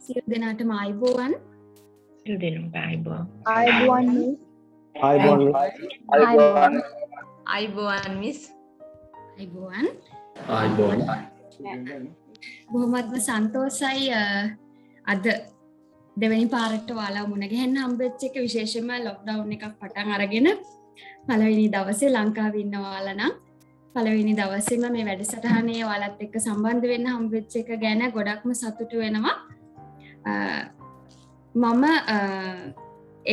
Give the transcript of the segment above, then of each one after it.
සියලු දෙනාටම ආයුබෝවන්. සියලු දෙනාට ආයුබෝවන්. ආයුබෝවන් මිස්. ආයුබෝවන් මිස්. ආයුබෝවන්. ආයුබෝවන්. බොහොමත්ම සන්තෝෂයි අද දෙවෙනි පාරට ඔයාලා මුණ ගැහෙන්න හම්බෙච්ච එක. විශේෂයෙන්ම ලොක්ඩවුන් එකක් පටන් අරගෙන පළවෙනි දවසේ ලංකාවේ ඉන්න ඔයාලා නම් පළවෙනි දවසේම මේ වැඩසටහනේ ඔයාලත් එක්ක සම්බන්ධ වෙන්න හම්බෙච්ච එක ගැන ගොඩක්ම සතුටු වෙනවා. මම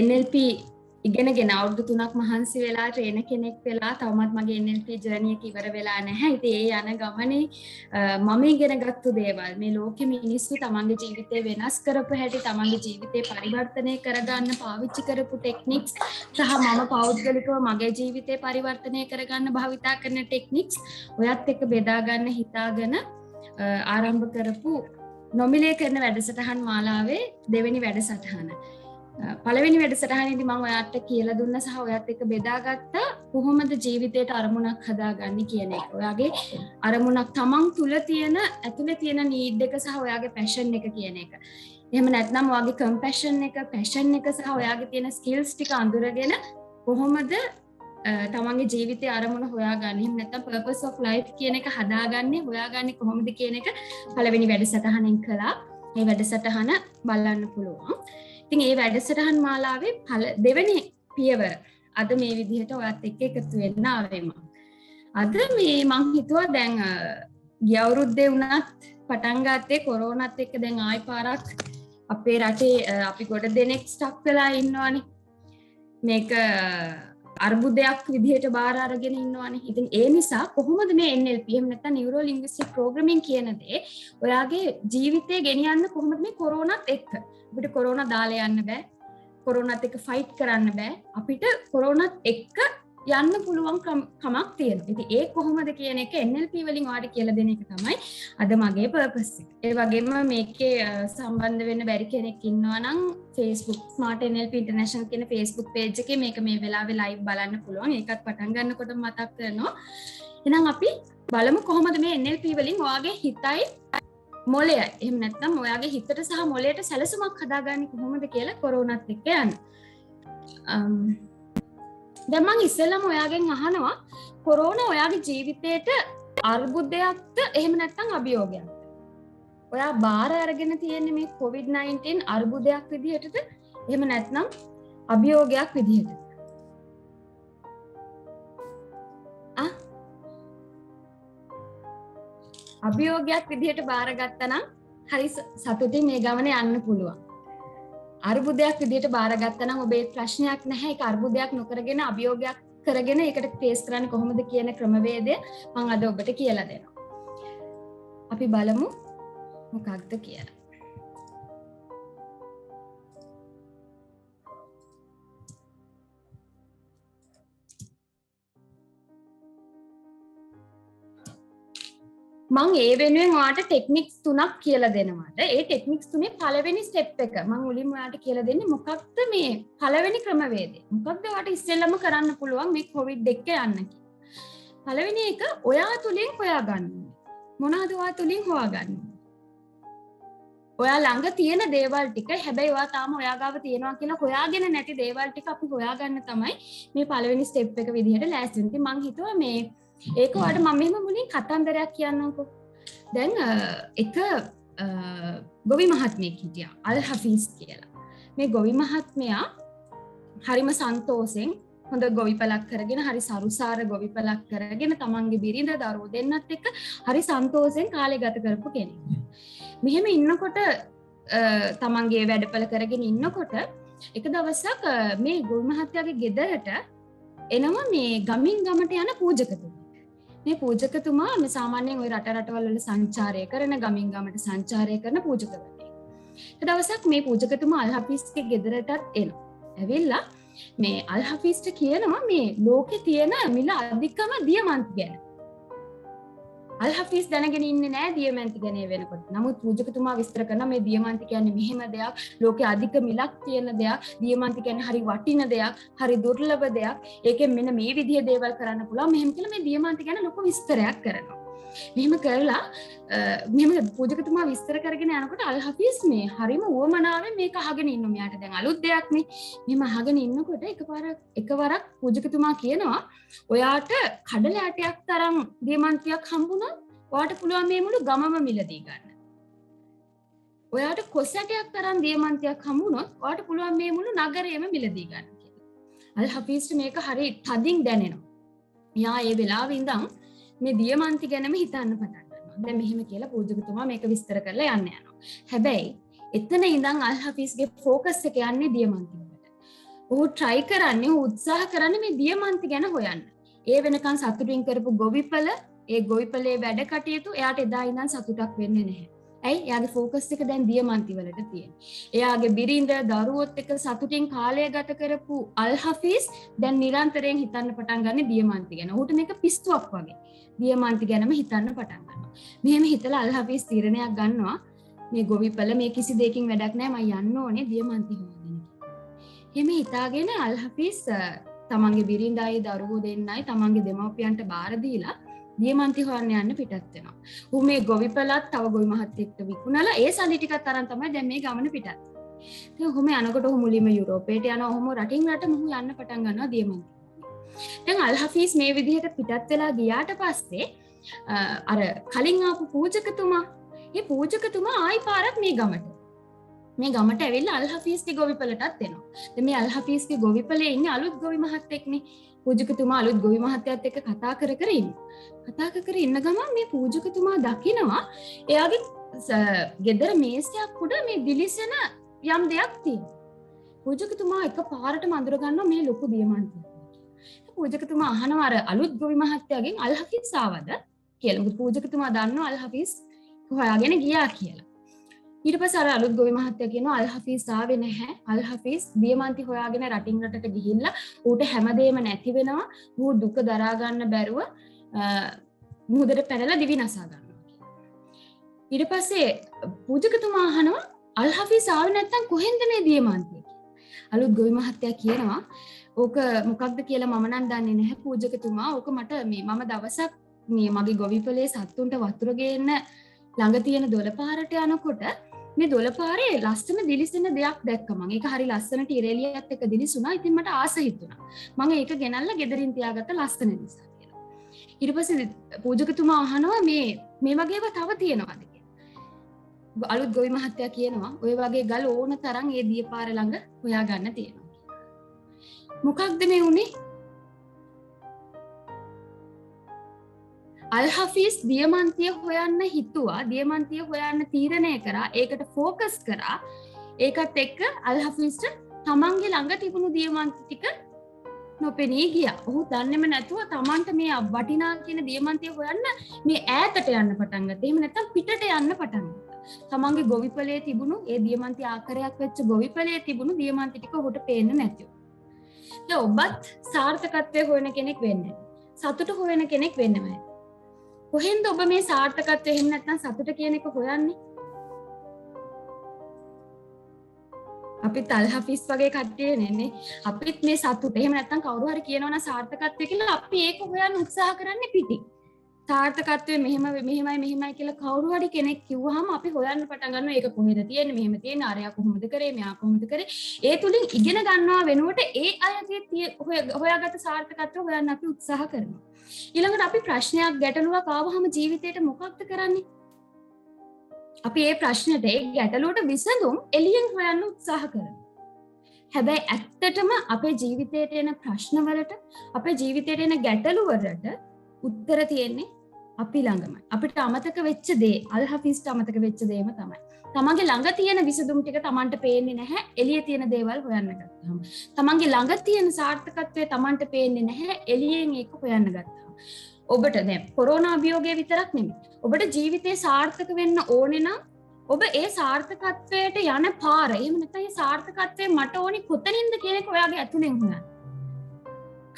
NLP ඉගෙනගෙන අවුරුදු 3ක් මහන්සි වෙලා ට්‍රේනර් කෙනෙක් වෙලා තවමත් මගේ NLP ජර්නි එක ඉවර වෙලා නැහැ. ඉතින් ඒ යන ගමනේ මම ඉගෙනගත්තු දේවල් මේ ලෝකෙ මිනිස්සු තමන්ගේ ජීවිතේ වෙනස් කරපු හැටි, තමන්ගේ ජීවිතේ පරිවර්තනය කරගන්න පාවිච්චි කරපු ටෙක්නික්ස් සහ මම පෞද්ගලිකව මගේ ජීවිතේ පරිවර්තනය කරගන්න භාවිතා කරන ටෙක්නික්ස් ඔයත් එක්ක බෙදා ගන්න හිතාගෙන ආරම්භ කරපු නොමිලේ කරන වැඩසටහන් මාලාවේ දෙවෙනි වැඩසටහන. පළවෙනි වැඩසටහනේදී මම ඔයාලට කියලා දුන්න සහ ඔයත් එක්ක බෙදාගත්ත කොහොමද ජීවිතේට අරමුණක් හදාගන්නේ කියන එක. ඔයාගේ අරමුණක් තමන් තුල තියෙන ඇතුලේ තියෙන නීඩ් එක සහ ඔයාගේ පැෂන් එක කියන එක. එහෙම නැත්නම් ඔයාගේ කම්පැෂන් එක, පැෂන් එක සහ ඔයාගේ තියෙන ස්කිල්ස් ටික අඳුරගෙන කොහොමද තමන්ගේ ජීවිතේ අරමුණ හොයාගන්නේ. එහෙම නැත්නම් purpose of life කියන එක හදාගන්නේ හොයාගන්නේ කොහොමද කියන එක පළවෙනි වැඩසටහනෙන් කළා. මේ වැඩසටහන බලන්න පුළුවන්. ඉතින් මේ වැඩසටහන් මාලාවේ දෙවෙනි පියවර අද මේ විදිහට ඔයත් එක්ක එකතු වෙන්න ආවෙම. අද මේ මං හිතුවා දැන් ගිය අවුරුද්දේ වුණත් පටන් ගත්තේ කොරෝනාත් එක්ක දැන් ආයි පාරක් අපේ රටේ අපි ගොඩ දෙනෙක් ස්ටක් වෙලා ඉන්නවානේ. මේක අර්බුදයක් විදිහට බාර අරගෙන ඉන්නවානේ. ඉතින් ඒ නිසා කොහොමද මේ NLP එහෙම නැත්නම් නියුරෝ ලින්ග්විස්ටික් ප්‍රෝග්‍රෑමින් කියන දේ ඔයාගේ ජීවිතේ ගෙනියන්න කොහොමද මේ කොරෝනාත් එක්ක? අපිට කොරෝනා දාලා යන්න බෑ. කොරෝනාත් එක්ක ෆයිට් කරන්න බෑ. අපිට කොරෝනාත් එක්ක යන්න පුළුවන් කමක් තියෙනවා. ඉතින් ඒ කොහොමද කියන එක NLP වලින් ඔයාලට කියලා දෙන එක තමයි අද මගේ පර්පස් එක. ඒ වගේම මේකේ සම්බන්ධ වෙන්න බැරි කෙනෙක් ඉන්නවා නම් Facebook Smart NLP International කියන Facebook page එකේ මේක මේ වෙලාවේ live බලන්න පුළුවන්. ඒකත් පටන් ගන්නකොට මතක් කරනවා. එහෙනම් අපි බලමු කොහොමද මේ NLP වලින් ඔයාගේ හිතයි මොළයයි එහෙම නැත්නම් ඔයාගේ හිතට සහ මොළයට සැලසුමක් හදාගන්නේ කොහොමද කියලා කොරෝනාත් එක්ක යන්න. දැන් මම ඉස්සෙල්ලාම ඔයාගෙන් අහනවා කොරෝනා ඔයාගේ ජීවිතේට අර්බුදයක්ද එහෙම නැත්නම් අභියෝගයක්ද? ඔයා බාර අරගෙන තියෙන්නේ මේ COVID-19 අර්බුදයක් විදිහටද එහෙම නැත්නම් අභියෝගයක් විදිහටද? අභියෝගයක් විදිහට බාරගත්තා නම් හරි සතුටින් මේ ගමනේ යන්න පුළුවන්. අර්බුදයක් විදිහට බාරගත්තා නම් ඔබේ ප්‍රශ්නයක් නැහැ. ඒක අර්බුදයක් නොකරගෙන අභියෝගයක් කරගෙන ඒකට ෆේස් කරන්න කොහොමද කියන ක්‍රමවේදය මම අද ඔබට කියලා දෙනවා. අපි බලමු මොකක්ද කියලා. මං ඒ වෙනුවෙන් ඔයාට ටෙක්නික්ස් 3ක් කියලා දෙනවාට. ඒ ටෙක්නික්ස් තුනේ පළවෙනි ස්ටෙප් එක මං මුලින්ම ඔයාට කියලා දෙන්නේ මොකක්ද මේ පළවෙනි ක්‍රමවේදය. මොකක්ද ඔයාට ඉස්සෙල්ලම කරන්න පුළුවන් මේ කොවිඩ් එක යන්න කියලා. පළවෙනි එක ඔයා තුලින් හොයාගන්න. මොනවද ඔයා තුලින් හොයාගන්න? ඔයා ළඟ තියෙන දේවල් ටික හැබැයි ඔයා තාම ඔයා ගාව තියෙනවා කියලා හොයාගෙන නැති දේවල් ටික අපි හොයාගන්න තමයි මේ පළවෙනි ස්ටෙප් එක විදිහට ලෑස්ති වෙන්නේ. ඉතින් මං හිතුවා මේ ඒක ඔයාලට මම මෙහෙම මුලින් කතන්දරයක් කියන්නම්කෝ. දැන් එක ගොවි මහත්මයෙක් හිටියා අල් හෆීස් කියලා. මේ ගොවි මහත්මයා හරිම සන්තෝෂෙන් හොඳ ගොවිපලක් කරගෙන හරි සරුසාර ගොවිපලක් කරගෙන තමන්ගේ බිරිඳ දරුවෝ දෙන්නත් එක්ක හරි සන්තෝෂෙන් කාලය ගත කරපු කෙනෙක්. මෙහෙම ඉන්නකොට තමන්ගේ වැඩපල කරගෙන ඉන්නකොට එක දවසක් මේ ගොවි මහත්තයාගේ ගෙදරට එනවා මේ ගමින් ගමට යන පූජකතුමා. මේ පූජකතුමා මේ සාමාන්‍යයෙන් ওই රටවල් වල සංචාරය කරන ගමින් ගමට සංචාරය කරන පූජකවරයෙක්. ඒ දවසක් මේ පූජකතුමා අල් හෆීස්ගේ ගෙදරටත් එනවා. ඇවිල්ලා මේ අල් හෆීස්ට කියනවා මේ ලෝකේ තියෙන මිල අධිකම දියමන්ති ගැන. අල් හෆීස් දැනගෙන ඉන්නේ නැහැ දියමන්ති ගැන වෙනකොට. නමුත් පූජකතුමා විස්තර කරනවා මේ දියමන්ති කියන්නේ මෙහෙම දෙයක්, ලෝකේ අධික මිලක් තියෙන දෙයක්, දියමන්ති කියන්නේ හරි වටින දෙයක්, හරි දුර්ලභ දෙයක්. ඒකෙන් මෙන්න මේ විදිහේ දේවල් කරන්න පුළුවන්. මෙහෙම කියලා මේ දියමන්ති ගැන ලොකු විස්තරයක් කරනවා. මෙහෙම කරලා මෙහෙම පූජකතුමා විස්තර කරගෙන යනකොට අල් හෆීස් මේ හරිම උවමනාවෙන් මේක අහගෙන ඉන්න. මෙයාට දැන් අලුත් දෙයක් නේ. මෙහෙම අහගෙන ඉන්නකොට එකවරක් පූජකතුමා කියනවා ඔයාට කඩල ඇටයක් තරම් දියමන්තියක් හම්බුණා. ඔයාට පුළුවන් මේ මුළු ගමම මිලදී ගන්න. ඔයාට කොස් ඇටයක් තරම් දියමන්තියක් හම්බුනොත් ඔයාට පුළුවන් මේ මුළු නගරයම මිලදී ගන්න කියලා. අල් හෆීස්ට මේක හරි තදින් දැනෙනවා. එයා ඒ වෙලාවෙ ඉඳන් මේ දියමන්ති ගැනම හිතන්න පටන් ගන්නවා. දැන් මෙහෙම කියලා පූජකතුමා මේක විස්තර කරලා යන්න යනවා. හැබැයි එතන ඉඳන් අල් හෆීස්ගේ ફોකස් එක යන්නේ දියමන්ති වලට. ඔහු try කරන්නේ උත්සාහ කරන්නේ මේ දියමන්ති ගැන හොයන්න. ඒ වෙනකන් සතුටින් කරපු ගොවිපල ඒ ගොවිපලේ වැඩ කටයුතු එයාට එදා ඉඳන් සතුටක් වෙන්නේ නැහැ. ඇයි? එයාගේ ફોකස් එක දැන් දියමන්ති වලට තියෙන්නේ. එයාගේ බිරිඳ දරුවොත් එක්ක සතුටින් කාලය ගත කරපු අල් හෆීස් දැන් නිරන්තරයෙන් හිතන්න පටන් ගන්න දියමන්ති ගැන. ඔහුට මේක පිස්සුවක් වගේ. දියමන්ති ගැනම හිතන්න පටන් ගන්නවා. මෙහෙම හිතලා අල් හෆීස් තීරණයක් ගන්නවා මේ ගොවිපල මේ කිසි දෙයකින් වැඩක් නැහැ මම යන්න ඕනේ දියමන්ති හොයන්න. එහෙම හිතාගෙන අල් හෆීස් තමන්ගේ බිරිඳයි දරුවෝ දෙන්නයි තමන්ගේ දෙමව්පියන්ට බාර දීලා දියමන්ති හොයන්න යන්න පිටත් වෙනවා. ඌ මේ ගොවිපලත් තව ගොවි මහත්තයෙක්ට විකුණලා ඒ සල්ලි ටිකත් අරන් තමයි දැන් මේ ගමන පිටත් වෙන්නේ. ඉතින් ඔහොම යනකොට ඔහු මුලින්ම යුරෝපයට යනවා. ඔහොම රටින් රට මොහු යන්න පටන් ගන්නවා දියමන්ති. දැන් අල් හෆීස් මේ විදිහට පිටත් වෙලා ගියාට පස්සේ අර කලින් ආපු පූජකතුමා ආයි පාරක් මේ ගමට ඇවිල්ලා අල් හෆීස්ගේ ගොවිපලටත් එනවා. දැන් මේ අල් හෆීස්ගේ ගොවිපලේ ඉන්නේ අලුත් ගොවි මහත්තයෙක්නේ. පූජකතුමා අලුත් ගොවි මහත්තයත් එක්ක කතා කර ඉන්න ගමන් මේ පූජකතුමා දකිනවා එයාගේ ගෙදර මේසයක් උඩ මේ දිලිසෙන යම් දෙයක් තියෙනවා. පූජකතුමා එකපාරටම අඳුර ගන්නවා මේ ලොකු දියමන්තියක්. පූජකතුමා අහනවා අර අලුත් ගොවි මහත්තයාගෙන් අල් හෆීස් ආවද කියලා. මොකද පූජකතුමා දන්නවා අල් හෆීස් හොයාගෙන ගියා කියලා. ඊට පස්සේ අර අලුත් ගොවි මහත්තයා කියනවා අල් හෆීස් ආවේ නැහැ. අල් හෆීස් දියමන්ති හොයාගෙන රටින් රටට ගිහිල්ලා ඌට හැමදේම නැති වෙනවා. ඌ දුක දරා ගන්න බැරුව මුහුදට පැනලා දිවි නසා ගන්නවා. ඊට පස්සේ පූජකතුමා අහනවා අල් හෆීස් ආවේ නැත්තම් කොහෙන්ද මේ දියමන්තිය කියලා. අලුත් ගොවි මහත්තයා කියනවා ඕක මොකක්ද කියලා මම නම් දන්නේ නැහැ පූජකතුමා. ඕක මට මම දවසක් මේ මගේ ගොවිපලේ සත්තුන්ට වතුර ගේන්න ළඟ තියෙන දොළපාරට යනකොට මේ දොළපාරේ ලස්සන දිලිසෙන දෙයක් දැක්කම මම ඒක හරි ලස්සනට ඉරෙලියත් එක්ක දිලිසුණා. ඉතින් මට ආස හිතුණා. මම ඒක ගෙනල්ලා ගෙදරින් තියාගත්ත ලස්සන නිසා කියලා. ඊට පස්සේ පූජකතුමා අහනවා මේ වගේ ඒවා තව තියෙනවද කියලා. අලුත් ගොවි මහත්තයා කියනවා ඔය වගේ ගල් ඕන තරම් ඒ දියපාර ළඟ හොයාගන්න තියෙනවා. මොකක්ද මේ උනේ? අල් හෆීස් දියමන්තිය හොයන්න හිතුවා. දියමන්තිය හොයන්න තීරණය කරා. ඒකට ફોකස් කරා. ඒකත් එක්ක අල් හෆීස්ට තමන්ගේ ළඟ තිබුණු දියමන්ති ටික නොපෙනී ගියා. ඔහු දන්නේම නැතුව තමන්ට මේ වටිනා කියන දියමන්තිය හොයන්න මේ ඈතට යන්න පටන් ගත්තා. එහෙම නැත්නම් පිටට යන්න පටන් ගත්තා. තමන්ගේ ගොවිපලේ තිබුණු ඒ දියමන්ති ආකාරයක් වෙච්ච ගොවිපලේ තිබුණු දියමන්ති ටික ඔහුට පේන්නේ නැතිව. දැන් ඔබත් සාර්ථකත්වයේ හොයන කෙනෙක් වෙන්න. සතුට හොයන කෙනෙක් වෙන්නමයි. කොහෙන්ද ඔබ මේ සාර්ථකත්වය එහෙම නැත්නම් සතුට කියන එක හොයන්නේ? අපිත් අල් හෆීස් වගේ කට්ටිය නෙන්නේ. අපිත් මේ සතුට එහෙම නැත්නම් කවුරු හරි කියනවනම් සාර්ථකත්වය කියලා අපි ඒක හොයන්න උත්සාහ කරන්නේ පිටින්. සාර්ථකත්වය මෙහෙමයි කියලා කවුරු හරි කෙනෙක් කිව්වහම අපි හොයන්න පටන් ගන්නවා ඒක කොහෙද තියෙන්නේ මෙහෙම තියෙන්නේ අරයා කොහොමද කරේ මෙයා කොහොමද කරේ. ඒ තුලින් ඉගෙන ගන්නවා වෙනුවට ඒ අයගේ හොයාගත්ත සාර්ථකත්වය හොයන්න අපි උත්සාහ කරනවා. ඊළඟට අපි ප්‍රශ්නයක් ගැටලුවක් ආවහම ජීවිතේට මොකක්ද කරන්නේ? අපි ඒ ප්‍රශ්නෙට ඒ ගැටලුවට විසඳුම් එළියෙන් හොයන්න උත්සාහ කරනවා. හැබැයි ඇත්තටම අපේ ජීවිතේට එන ප්‍රශ්නවලට අපේ ජීවිතේට එන ගැටලු වලට උත්තර තියෙන්නේ අපි ළඟමයි. අපිට අමතක වෙච්ච දේ අල් හෆීස්ට අමතක වෙච්ච දේම තමයි. තමන්ගේ ළඟ තියෙන විසඳුම් ටික තමන්ට පේන්නේ නැහැ එළියේ තියෙන දේවල් හොයන්න ගත්තාම. තමන්ගේ ළඟ තියෙන සාර්ථකත්වය තමන්ට පේන්නේ නැහැ එළියෙන් ඒක හොයන්න ගත්තාම. ඔබට දැන් කොරෝනා අභියෝගය විතරක් නෙමෙයි. ඔබට ජීවිතේ සාර්ථක වෙන්න ඕනේ නම් ඔබ ඒ සාර්ථකත්වයට යන පාර එහෙම නැත්නම් ඒ සාර්ථකත්වය මට ඕනි කොතනින්ද කියන එක ඔයාගේ ඇතුලෙන් හොයන්න.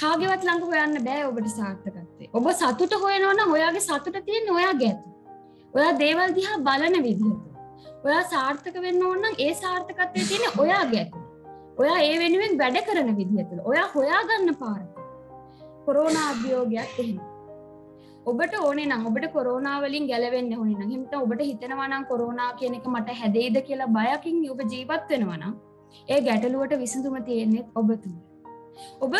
කාගේවත් ළඟ හොයන්න බෑ ඔබට සාර්ථකත්වය. ඔබ සතුට හොයනවා නම් ඔයාගේ සතුට තියෙන්නේ ඔයාගේ ඇතුලේ. ඔයා දේවල් දිහා බලන විදිහට. ඔයා සාර්ථක වෙන්න ඕන නම් ඒ සාර්ථකත්වය තියෙන්නේ ඔයාගේ ඇතුලේ. ඔයා ඒ වෙනුවෙන් වැඩ කරන විදිහ තුළ. ඔයා හොයාගන්න පාර. කොරෝනා අභියෝගයක් එහෙම. ඔබට ඕනේ නම් ඔබට කොරෝනා වලින් ගැලවෙන්න ඕනේ නම් එහෙනම් ඔබට හිතෙනවා නම් කොරෝනා කියන එක මට හැදෙයිද කියලා බයකින් ඔබ ජීවත් වෙනවා නම් ඒ ගැටලුවට විසඳුම තියෙන්නේ ඔබ තුල. ඔබ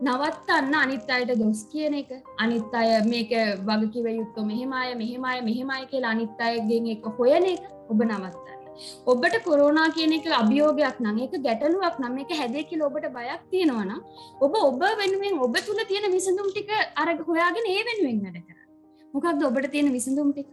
නවත්තන්න අනිත් අයට දොස් කියන එක, අනිත් අය මේක වගකිව යුත්තෝ මෙහෙමයි කියලා අනිත් අයගෙන් එක හොයන එක ඔබ නවත්තන්න. ඔබට කොරෝනා කියන එක අභියෝගයක් නම් ඒක ගැටලුවක් නම් මේක හැදේ කියලා ඔබට බයක් තියෙනවා නම් ඔබ වෙනුවෙන් ඔබ තුල තියෙන විසඳුම් ටික අර හොයාගෙන ඒ වෙනුවෙන් වැඩ කරන්න. මොකක්ද ඔබට තියෙන විසඳුම් ටික?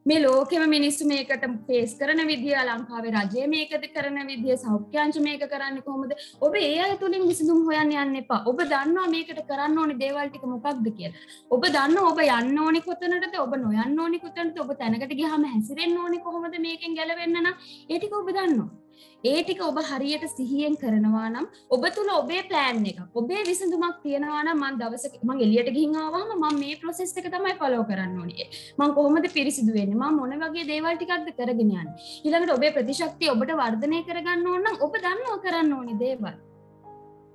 මේ ලෝකෙම මිනිස්සු මේකට ෆේස් කරන විදිය, ලංකාවේ රජය මේකද කරන විදිය, සෞඛ්‍යාංශ මේක කරන්නේ කොහොමද? ඔබ ඒ අය තුලින් විසඳුම් හොයන්න යන්න එපා. ඔබ දන්නවා මේකට කරන්න ඕනේ දේවල් ටික මොකක්ද කියලා. ඔබ දන්නවා ඔබ යන්න ඕනේ කොතනටද, ඔබ නොයන්න ඕනේ කොතනටද, ඔබ තැනකට ගියාම හැසිරෙන්න ඕනේ කොහොමද මේකෙන් ගැලවෙන්න නම් ඒ ටික ඔබ දන්නවා. ඒ ටික ඔබ හරියට සිහියෙන් කරනවා නම් ඔබ තුල ඔබේ ප්ලෑන් එක, ඔබේ විසඳුමක් තියෙනවා නම් මම එළියට ගිහින් ආවම මම මේ process එක තමයි follow කරන්න ඕනේ. මම කොහොමද පිරිසිදු වෙන්නේ? මම මොන වගේ දේවල් ටිකක්ද කරගෙන යන්නේ? ඊළඟට ඔබේ ප්‍රතිශක්තිය ඔබට වර්ධනය කරගන්න ඕන නම් ඔබ දන්නවා කරන්න ඕනේ දේවල්.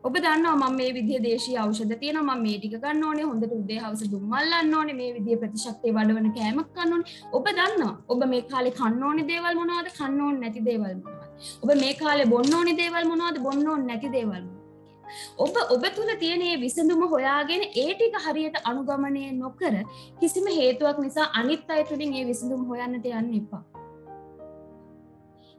ඔබ දන්නවා මම මේ විදිහේ දේශීය ඖෂධ තියෙනවා, මම මේ ටික ගන්න ඕනේ, හොඳට උදේ හවස දුම් අල්ලන්න ඕනේ, මේ විදිහේ ප්‍රතිශක්තිය වඩවන කෑමක් කන්න ඕනේ. ඔබ දන්නවා ඔබ මේ කාලේ කන්න ඕනේ දේවල් මොනවද, කන්න ඕනේ නැති දේවල් මොනවද? ඔබ මේ කාලේ බොන්න ඕනේ දේවල් මොනවද, බොන්න ඕනේ නැති දේවල් මොනවද? ඔබ තුල තියෙන මේ විසඳුම හොයාගෙන ඒ ටික හරියට අනුගමනය නොකර කිසිම හේතුවක් නිසා අනිත් අය තුලින් මේ විසඳුම හොයන්නට යන්න එපා.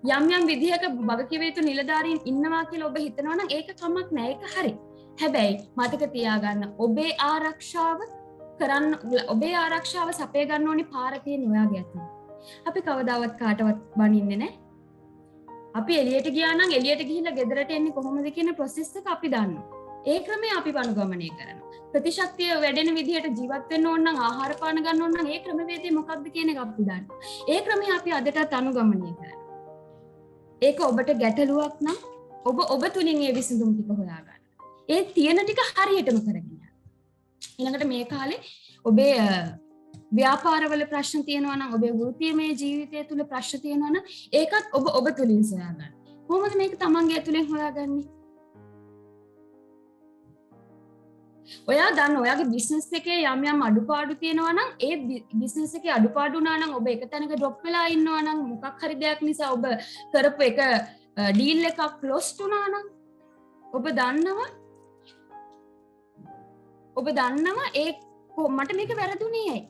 යම් විදිහක වගකිව යුතු නිලධාරීන් ඉන්නවා කියලා ඔබ හිතනවා නම් ඒක කමක් නෑ, ඒක හරි. හැබැයි මතක තියාගන්න ඔබේ ආරක්ෂාව සපය ගන්න ඕනේ පාර තියෙන ඔයාගේ අතින්. අපි කවදාවත් කාටවත් බනින්නේ නෑ. අපි එළියට ගියා නම් එළියට ගිහිල්ලා ගෙදරට එන්නේ කොහොමද කියන process එක අපි දන්නවා. ඒ ක්‍රමය අපි අනුගමනය කරනවා. ප්‍රතිශක්තිය වැඩෙන විදිහට ජීවත් වෙන්න ඕන නම් ආහාර පාන ගන්න ඕන නම් ඒ ක්‍රමවේදය මොකක්ද කියන එක අපි දන්නවා. ඒ ක්‍රමය අපි අදටත් අනුගමනය කරනවා. ඒක ඔබට ගැටලුවක් නම් ඔබ තුලින් ඒ විසඳුම් ටික හොයාගන්න. ඒ තියෙන ටික හරියටම කරගෙන යන්න. ඊළඟට මේ කාලේ ඔබේ ව්‍යාපාරවල ප්‍රශ්න තියෙනවා නම්, ඔබේ වෘත්තීයමය ජීවිතය තුල ප්‍රශ්න තියෙනවා නම් ඒකත් ඔබ තුලින් හොයාගන්න. කොහොමද මේක තමන්ගේ ඇතුලෙන් හොයාගන්නේ? ඔයා දන්න ඔයාගේ බිස්නස් එකේ යම් අඩුපාඩු තියෙනවා නම් ඒ බිස්නස් එකේ අඩුපාඩු වුණා නම් ඔබ එක තැනක ඩ්‍රොප් වෙලා ඉන්නවා නම් මොකක් හරි දෙයක් නිසා ඔබ කරපු එක ඩීල් එකක් ක්ලොස් වුණා නම් ඔබ දන්නවා ඒ මට මේක වැරදුනේ ඇයි?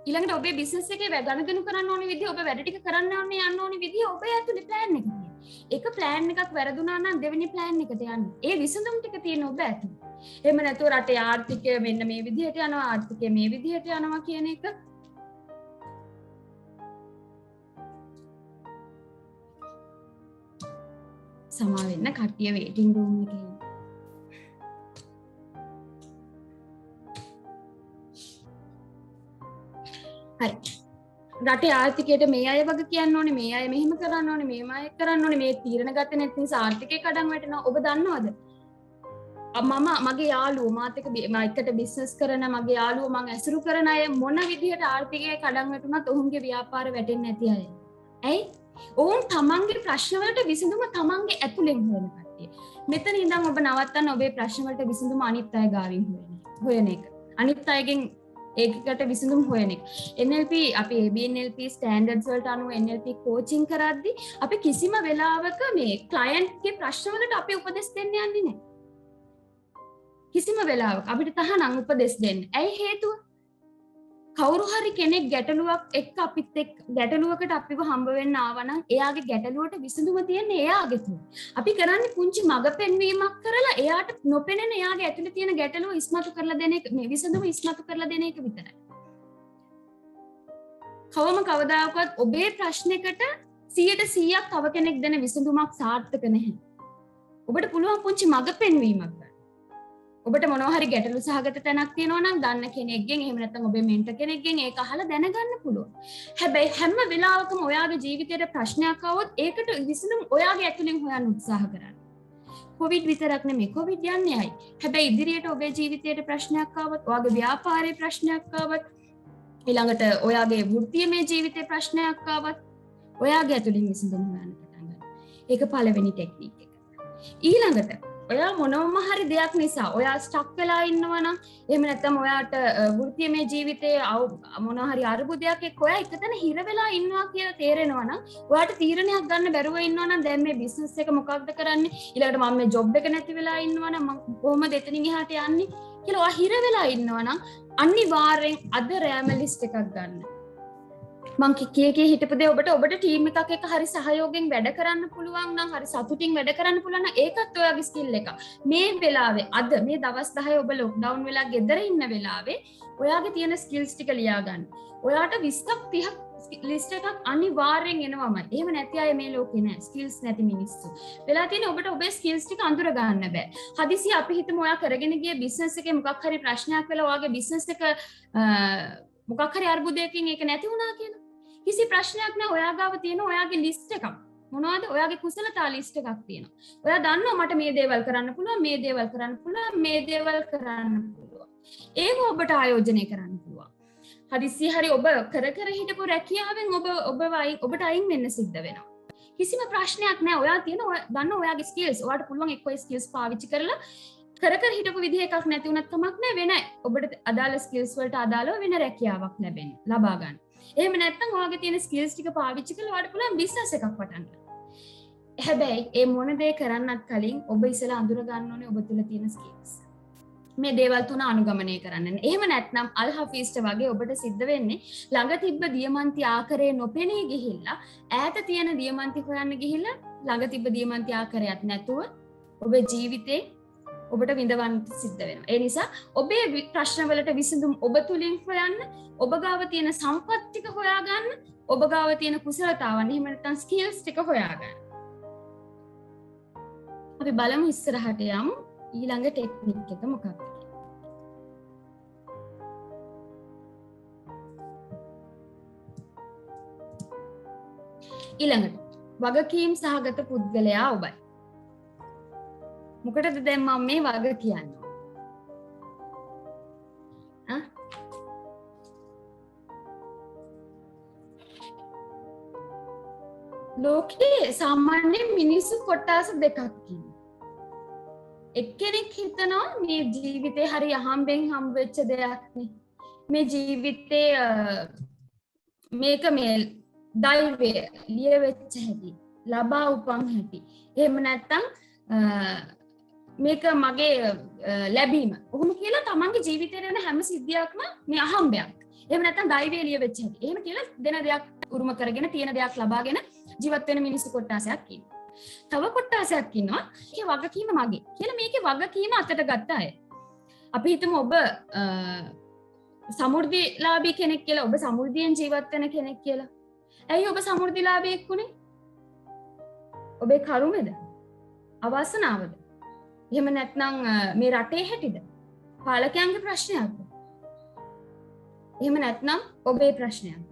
ඊළඟට ඔබේ බිස්නස් එකේ ගනුදෙනු කරන්න ඕනේ විදිහ, ඔබ වැඩ ටික කරන්න ඕනේ යන්න ඕනේ විදිහ ඔබේ ඇතුලේ ප්ලෑන් එක තියෙනවා. එක ප්ලෑන් එකක් වැරදුනා නම් දෙවෙනි ප්ලෑන් එකට යන්න. ඒ විසඳුම් ටික තියෙන ඔබ ඇතුලේ. එහෙම නැතුව රටේ ආර්ථිකය මෙන්න මේ විදිහට යනවා, ආර්ථිකය මේ විදිහට යනවා කියන එක සමා වෙන්න කට්ටිය වේටිං රූම් එකේ ඉන්න. හරි. රටේ ආර්ථිකයට මේ අය වගේ කියන්න ඕනේ, මේ අය මෙහෙම කරන්න ඕනේ, මේම අය කරන්න ඕනේ, මේ තීරණ ගත්තේ නැති නිසා ආර්ථිකේ කඩන් වැටෙනවා. ඔබ දන්නවද? මගේ යාළුවෝ මාත් එක්ක බිස්නස් කරන මගේ යාළුවෝ මං ඇසුරු කරන අය මොන විදිහට ආර්ථිකයේ කඩන් වැටුණත් ඔවුන්ගේ ව්‍යාපාර වැටෙන්නේ නැති අය. ඇයි? ඔවුන් තමන්ගේ ප්‍රශ්න වලට විසඳුම තමන්ගේ ඇතුලෙන් හොයන කට්ටිය. මෙතන ඉඳන් ඔබ නවත්තන්න ඔබේ ප්‍රශ්න වලට විසඳුම අනිත් අය ගාවින් හොයන එක. අනිත් අයගෙන් ඒකට විසඳුම් හොයන එක. NLP අපි ABNLP ස්ටෑන්ඩඩ්ස් වලට අනුව NLP කෝචින් කරද්දී අපි කිසිම වෙලාවක මේ ක්ලයන්ට්ගේ ප්‍රශ්න වලට අපි උපදෙස් දෙන්න යන්නේ නැහැ. කිසිම වෙලාවක අපිට තහනම් උපදෙස් දෙන්න. ඇයි හේතුව? කවුරු හරි කෙනෙක් ගැටලුවක් එක්ක ගැටලුවකට අපිව හම්බ වෙන්න ආවනම් එයාගේ ගැටලුවට විසඳුම තියෙන්නේ එයාගේ තුල. අපි කරන්නේ පුංචි මඟ පෙන්වීමක් කරලා එයාට නොපෙනෙන එයාගේ ඇතුලේ තියෙන ගැටලුව ඉස්මතු කරලා දෙන එක, මේ විසඳුම ඉස්මතු කරලා දෙන එක විතරයි. කවදාකවත් ඔබේ ප්‍රශ්නයකට 100% තව කෙනෙක් දෙන විසඳුමක් සාර්ථක නැහැ. ඔබට පුළුවන් පුංචි මඟ පෙන්වීමක් කරන්න. ඔබට මොනවා හරි ගැටලු සහගත තැනක් තියෙනවා නම් දන්න කෙනෙක්ගෙන් එහෙම නැත්නම් ඔබේ මෙන්ටර් කෙනෙක්ගෙන් ඒක අහලා දැනගන්න පුළුවන්. හැබැයි හැම වෙලාවකම ඔයාගේ ජීවිතේට ප්‍රශ්නයක් ආවොත් ඒකට විසඳුම ඔයාගේ ඇතුලෙන් හොයන්න උත්සාහ කරන්න. කොවිඩ් විතරක් නෙමෙයි, කොවිඩ් යන්නේ ඇයි? හැබැයි ඉදිරියට ඔබේ ජීවිතේට ප්‍රශ්නයක් ආවොත්, ඔයාගේ ව්‍යාපාරයේ ප්‍රශ්නයක් ආවොත්, ඊළඟට ඔයාගේ වෘත්තීයමය ජීවිතේ ප්‍රශ්නයක් ආවොත් ඔයාගේ ඇතුලින් විසඳුම හොයන්න පටන් ගන්න. ඒක පළවෙනි ටෙක්නික් එක. ඊළඟට ඔයා මොනවම හරි දෙයක් නිසා ඔයා ස්ටක් වෙලා ඉන්නවා නම් එහෙම නැත්නම් ඔයාට වෘත්තීයමය ජීවිතයේ මොනවා හරි අරුබුදයක් එක්ක ඔයා එකතැන හිර වෙලා ඉන්නවා කියලා තේරෙනවා නම් ඔයාට තීරණයක් ගන්න බැරුව ඉන්නවා නම් දැන් මේ බිස්නස් එක මොකක්ද කරන්නේ ඊළඟට මම මේ ජොබ් එක නැති වෙලා ඉන්නවා නම් මම කොහොමද එතනින් එහාට යන්නේ කියලා ඔයා හිර වෙලා ඉන්නවා නම් අනිවාර්යෙන් අද රෑම ලිස්ට් එකක් ගන්න. මං කියේ හිටපදේ ඔබට ටීම් එකක් එක්ක හරි සහයෝගයෙන් වැඩ කරන්න පුළුවන් නම් හරි සතුටින් වැඩ කරන්න පුළුවන් නම් ඒකත් ඔයාගේ ස්කිල් එක. මේ වෙලාවේ අද මේ දවස් 10 ඔබ ලොක්ඩවුන් වෙලා ගෙදර ඉන්න වෙලාවේ ඔයාගේ තියෙන ස්කිල්ස් ටික ලියා ගන්න. ඔයාට 20ක් 30ක් ලිස්ට් එකක් අනිවාර්යෙන් එනවමයි. එහෙම නැති අය මේ ලෝකේ නෑ. ස්කිල්ස් නැති මිනිස්සු. වෙලා තියෙන ඔබට ඔබේ ස්කිල්ස් ටික අඳුර ගන්න බෑ. හදිසිය අපි හිතමු ඔයා කරගෙන ගිය බිස්නස් එකේ මොකක් හරි ප්‍රශ්නයක් වෙලා ඔයාගේ බිස්නස් එක මොකක් හරි අර්බුදයකින් ඒක නැති වුණා කියලා. කිසි ප්‍රශ්නයක් නෑ ඔයා ගාව තියෙන ඔයාගේ ලිස්ට් එකක්. මොනවද ඔයාගේ කුසලතා ලිස්ට් එකක් තියෙනවා. ඔයා දන්නවා මට මේ දේවල් කරන්න පුළුවන්, මේ දේවල් කරන්න පුළුවන්, මේ දේවල් කරන්න පුළුවන්. ඒක ඔබට ආයෝජනය කරන්න පුළුවන්. හදිස්සිය හරි ඔබ කර හිටපු රැකියාවෙන් ඔබට අයින් වෙන්න සිද්ධ වෙනවා. කිසිම ප්‍රශ්නයක් නෑ. ඔයා තියෙන දන්න ඔයාගේ ස්කිල්ස්. ඔයාට පුළුවන් එක්ක ඔය ස්කිල්ස් පාවිච්චි කරලා කර හිටපු විදිහ එකක් නැති වුණත් කමක් නෑ වෙන ඔබට අදාළ ස්කිල්ස් වලට අදාළව වෙන රැකියාවක් ලබා ගන්න. එහෙම නැත්නම් ඔයාගේ තියෙන ස්කිල්ස් ටික පාවිච්චි කරලා ඔයාලට පුළුවන් බිස්නස් එකක් පටන් ගන්න. හැබැයි මේ මොන දේ කරන්නත් කලින් ඔබ ඉස්සෙල්ලා අඳුර ගන්න ඕනේ ඔබ තුල තියෙන ස්කිල්ස්. මේ දේවල් තුන අනුගමනය කරන්න. එහෙම නැත්නම් අල් හෆීස්ට වගේ ඔබට සිද්ධ වෙන්නේ ළඟ තිබ්බ දියමන්ති ආකාරයේ නොපෙනී ගිහිල්ලා ඈත තියෙන දියමන්ති හොයන්න ගිහිල්ලා ළඟ තිබ්බ දියමන්ති ආකාරයක් නැතුව ඔබේ ජීවිතේ ඔබට විඳවන්න සිද්ධ වෙනවා. ඒ නිසා ඔබේ ප්‍රශ්න වලට විසඳුම් ඔබ තුලින් හොයන්න, ඔබ ගාව තියෙන සම්පත් ටික හොයාගන්න, ඔබ ගාව තියෙන කුසලතාවන් එහෙම නැත්නම් ස්කිල්ස් ටික හොයාගන්න. අපි බලමු ඉස්සරහට යමු ඊළඟ ටෙක්නික් එක මොකක්ද කියලා. ඊළඟට වගකීම් සහගත පුද්ගලයා ඔබයි. මොකටද දැන් මම මේ වග කියන්නේ? ලෝකේ සාමාන්‍යයෙන් මිනිස්සු කොටස් දෙකක් ඉන්නවා. එක්කෙනෙක් හිතනවා මේ ජීවිතේ හරි අහම්බෙන් හම්බෙච්ච දෙයක් නේ. මේ ජීවිතේ මේක මේ දෛවය ලියවෙච්ච හැටි, ලබා උපන් හැටි. එහෙම නැත්තම් මේක මගේ ලැබීම. ඔහොම කියලා තමන්ගේ ජීවිතේ යන හැම සිද්ධියක්ම මේ අහම්බයක්. එහෙම නැත්තම් දෛවය ලියවෙච්ච හැටි. එහෙම කියලා දෙන දෙයක් උරුම කරගෙන තියෙන දෙයක් ලබාගෙන ජීවත් වෙන මිනිස්සු කොටසක් ඉන්නවා. තව කොටසක් ඉන්නවා ඒකේ වගකීම මගේ කියලා මේකේ වගකීම අතට ගත්ත අය. අපි හිතමු ඔබ සමෘද්ධිලාභී කෙනෙක් කියලා, ඔබ සමෘද්ධියෙන් ජීවත් වෙන කෙනෙක් කියලා. ඇයි ඔබ සමෘද්ධිලාභියෙක් වුනේ? ඔබේ කරුමේද? අවාසනාවද? එහෙම නැත්නම් මේ රටේ හැටිද? පාලකයන්ගේ ප්‍රශ්නයක්ද? එහෙම නැත්නම් ඔබේ ප්‍රශ්නයක්ද?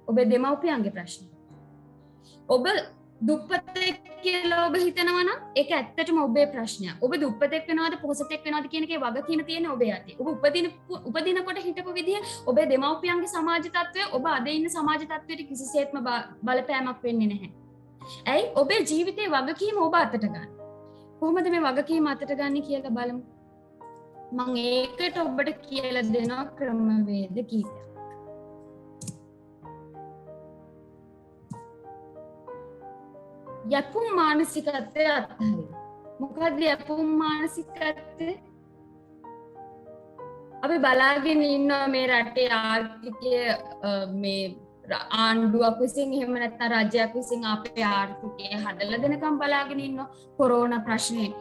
ඔබේ දෙමව්පියන්ගේ ප්‍රශ්නයක්ද? ඔබ දුප්පතෙක් කියලා ඔබ හිතනවා නම් ඒක ඇත්තටම ඔබේ ප්‍රශ්නයක්. ඔබ දුප්පතෙක් වෙනවද පොහොසතෙක් වෙනවද කියන එකේ වගකීම තියෙන්නේ ඔබේ අතේ. ඔබ උපදිනකොට හිටපු විදිය, ඔබේ දෙමව්පියන්ගේ සමාජ තත්ත්වය, ඔබ අද ඉන්න සමාජ තත්ත්වයට කිසිසේත්ම බලපෑමක් වෙන්නේ නැහැ. ඇයි? ඔබේ ජීවිතේ වගකීම ඔබ අතට ගන්න. කොහොමද මේ වගකීම අතට ගන්න කියලා බලමු. මම ඒකට ඔබට කියලා දෙනවා ක්‍රමවේද කීපයක්. යපුම් මානසිකත්වය අත්හරින්න. මොකද්ද යපුම් මානසිකත්වය? අපි බලාගෙන ඉන්නවා මේ රටේ ආර්ථිකය මේ ආණ්ඩුවක් විසින් එහෙම නැත්නම් රජයක් විසින් අපේ ආර්ථිකය හදලා දෙනකම් බලාගෙන ඉන්නවා. කොරෝනා ප්‍රශ්නේ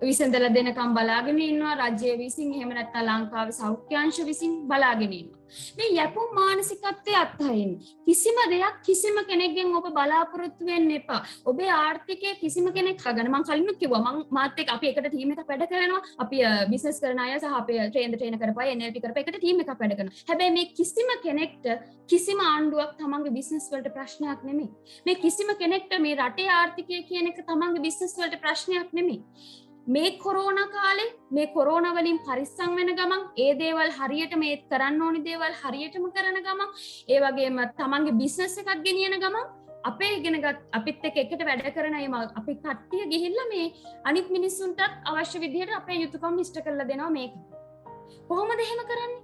විසඳලා දෙනකම් බලාගෙන ඉන්නවා. රජය විසින් එහෙම නැත්නම් ලංකාවේ සෞඛ්‍ය අංශ විසින් බලාගෙන ඉන්නවා. මේ යපුම් මානසිකත්වය අත්හරින්න. කිසිම දෙයක් කිසිම කෙනෙක්ගෙන් ඔබ බලාපොරොත්තු වෙන්න එපා. ඔබේ ආර්ථිකය කිසිම කෙනෙක් හගන්න. මම කලින් කිව්වා මම මාත් එක්ක අපි එකට ටීම් එකක් වැඩ කරනවා. අපි බිස්නස් කරන අය සහ අපේ ට්‍රේන් කරපුවා NLP කරපුවා එකට ටීම් එකක් වැඩ කරනවා. හැබැයි මේ කිසිම කෙනෙක්ට කිසිම ආණ්ඩුවක් තමන්ගේ බිස්නස් වලට ප්‍රශ්නයක් නෙමෙයි. මේ කිසිම කෙනෙක්ට මේ රටේ ආර්ථිකය කියන එක තමන්ගේ බිස්නස් වලට ප්‍රශ්නයක් නෙමෙයි. මේ කොරෝනා කාලේ මේ කොරෝනා වලින් පරිස්සම් වෙන ගමන් ඒ දේවල් හරියට මේ කරන්න ඕනි දේවල් හරියටම කරන ගමන් ඒ වගේම තමන්ගේ බිස්නස් එකක් ගෙනියන ගමන් අපේ ඉගෙනගත් අපිත් එක්ක එකට වැඩ කරන අය අපි කට්ටිය ගිහිල්ලා මේ අනිත් මිනිස්සුන්ටත් අවශ්‍ය විදිහට අපේ යුතුයකම් ඉෂ්ට කරලා දෙනවා මේක. කොහොමද එහෙම කරන්නේ?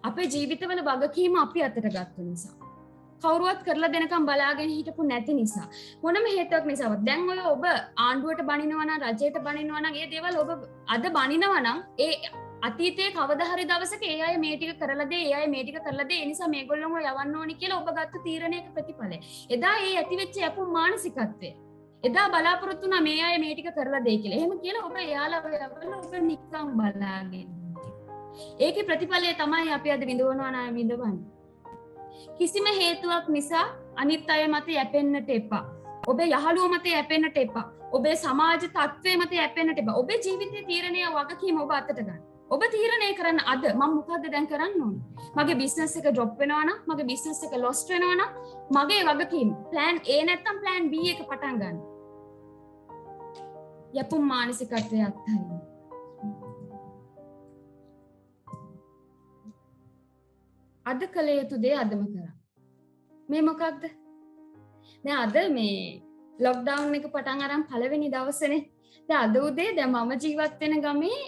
අපේ ජීවිතවල වගකීම අපි අතට ගත්ත නිසා. කවුරුවත් කරලා දෙනකම් බලාගෙන හිටපු නැති නිසා. මොනම හේතුවක් නිසාවත් දැන් ඔය ඔබ ආණ්ඩුවට බනිනවා නම් රජයට බනිනවා නම් ඒ දේවල් ඔබ අද බනිනවා නම් ඒ අතීතයේ කවදා හරි දවසක ඒ අය මේ ටික කරලා දෙයි, ඒ අය මේ ටික කරලා දෙයි. ඒ නිසා මේගොල්ලෝම යවන්න ඕනි කියලා ඔබ ගත්ත තීරණයක ප්‍රතිඵලය. එදා ඒ ඇතිවෙච්ච යපුම් මානසිකත්වය. එදා බලාපොරොත්තු වුණා මේ අය මේ ටික කරලා දෙයි කියලා. එහෙම කියලා ඔබ එයාලා යවන්න ඔබ නිකන් බලාගෙන. ඒකේ ප්‍රතිඵලය තමයි අපි අද විඳවනවා නා විඳවන්නේ. කිසිම හේතුවක් නිසා අනිත් අය මත යැපෙන්නට එපා. ඔබේ යහළුවෝ මත යැපෙන්නට එපා. ඔබේ සමාජ තත්ත්වය මත යැපෙන්නට එපා. ඔබේ ජීවිතයේ තීරණය වගකීම ඔබ අතට ගන්න. ඔබ තීරණය කරන්න අද මම මොකද්ද දැන් කරන්න ඕනේ? මගේ බිස්නස් එක ඩ්‍රොප් වෙනවා නම්, මගේ බිස්නස් එක ලොස්ට් වෙනවා නම්, මගේ වගකීම plan A නැත්තම් plan B එක පටන් ගන්න. යපුම් මානසිකත්වය අත්හරින්න. අද කළ යුතු දේ අදම කරා. මේ මොකක්ද? දැන් අද මේ ලොක්ඩවුන් එක පටන් අරන් පළවෙනි දවසනේ. දැන් අද උදේ දැන් මම ජීවත් වෙන ගමේ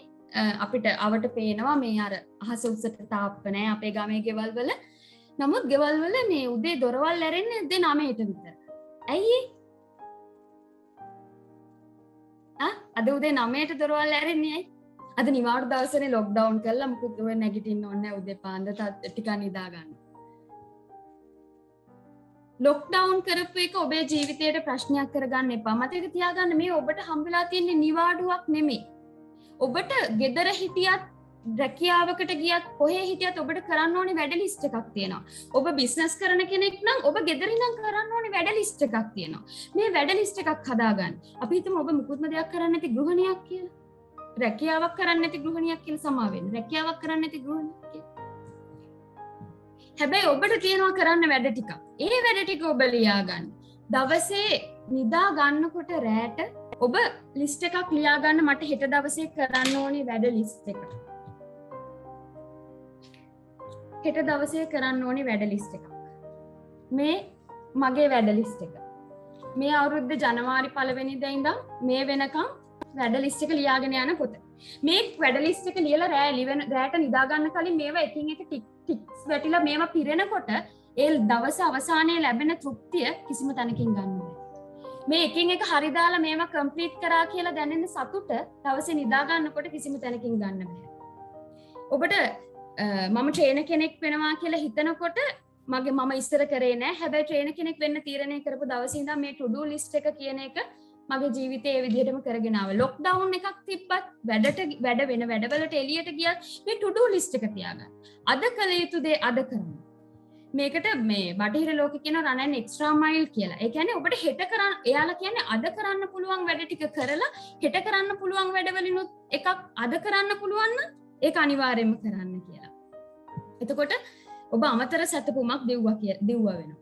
අපිට අවට පේනවා මේ අර අහස උසට තාප්ප නැහැ අපේ ගමේ ගෙවල් වල. නමුත් ගෙවල් වල මේ උදේ දොරවල් ඇරෙන්නේ 9ට විතර. ඇයි අද උදේ 9ට දොරවල් ඇරෙන්නේ ඇයි? අද නිවාඩු දවසනේ ලොක්ඩවුන් කරලා මුකුත් ඔය නැගිටින්න ඕනේ නැහැ උදේ පාන්දර ටිකක් නිදා ගන්න. ලොක්ඩවුන් කරපු එක ඔබේ ජීවිතයට ප්‍රශ්නයක් කරගන්න එපා. මතක තියාගන්න මේ ඔබට හම්බෙලා තියෙන නිවාඩුවක් නෙමෙයි. ඔබට ගෙදර හිටියත් රැකියාවකට ගියත් කොහේ හිටියත් ඔබට කරන්න ඕනේ වැඩ ලිස්ට් එකක් තියෙනවා. ඔබ බිස්නස් කරන කෙනෙක් නම් ඔබ ගෙදර ඉඳන් කරන්න ඕනේ වැඩ ලිස්ට් එකක් තියෙනවා. මේ වැඩ ලිස්ට් එකක් හදාගන්න. අපි හිතමු ඔබ මුකුත්ම දෙයක් කරන්නේ නැති ගෘහණියක් කියලා. රැකියාවක් කරන්නේ නැති ගෘහණියක් කියලා සමා වෙන්න. රැකියාවක් කරන්නේ නැති ගෘහණියක් කියලා. හැබැයි ඔබට තියෙනවා කරන්න වැඩ ටිකක්. ඒ වැඩ ටික ඔබ ලියා ගන්න. දවසේ නිදා ගන්නකොට රැට ඔබ ලිස්ට් එකක් ලියා ගන්න මට හෙට දවසේ කරන්න ඕනේ වැඩ ලිස්ට් එක. හෙට දවසේ කරන්න ඕනේ වැඩ ලිස්ට් එකක්. මේ මගේ වැඩ ලිස්ට් එක. මේ අවුරුද්ද ජනවාරි 1 වෙනිදා ඉඳන් මේ වෙනකම් වැඩ ලිස්ට් එක ලියාගෙන යන පොත. මේ වැඩ ලිස්ට් එක ලියලා රැට නිදා ගන්න කලින් මේවා එකින් එක ටික්ස් වැටිලා මේවා පිරෙනකොට ඒ දවස අවසානයේ ලැබෙන තෘප්තිය කිසිම තැනකින් ගන්න බෑ. මේ එකින් එක හරි දාලා මේවා කම්ප්ලීට් කරා කියලා දැනෙන සතුට දවසේ නිදා ගන්නකොට කිසිම තැනකින් ගන්න බෑ. ඔබට මම ට්‍රේනර් කෙනෙක් වෙනවා කියලා හිතනකොට මම ඉස්සර කරේ නෑ. හැබැයි ට්‍රේනර් කෙනෙක් වෙන්න තීරණය කරපු දවසේ ඉඳන් මේ ටු ඩු ලිස්ට් එක කියන එක මගේ ජීවිතේ ඒ විදිහටම කරගෙන ආවා. ලොක්ඩවුන් එකක් තිබ්බත් වැඩ වෙන වැඩවලට එළියට ගියත් මේ ටු ඩු ලිස්ට් එක තියාගන්න. අද කළ යුතු දේ අද කරන්න. මේකට මේ බටහිර ලෝකේ කියන run an extra mile කියලා. ඒ කියන්නේ ඔබට හෙට කරන්න එයාලා කියන්නේ අද කරන්න පුළුවන් වැඩ ටික කරලා හෙට කරන්න පුළුවන් වැඩවලිනුත් එකක් අද කරන්න පුළුවන් නම් ඒක අනිවාර්යයෙන්ම කරන්න කියලා. එතකොට ඔබ අමතර සැතපුමක් දෙව්වා වෙනවා.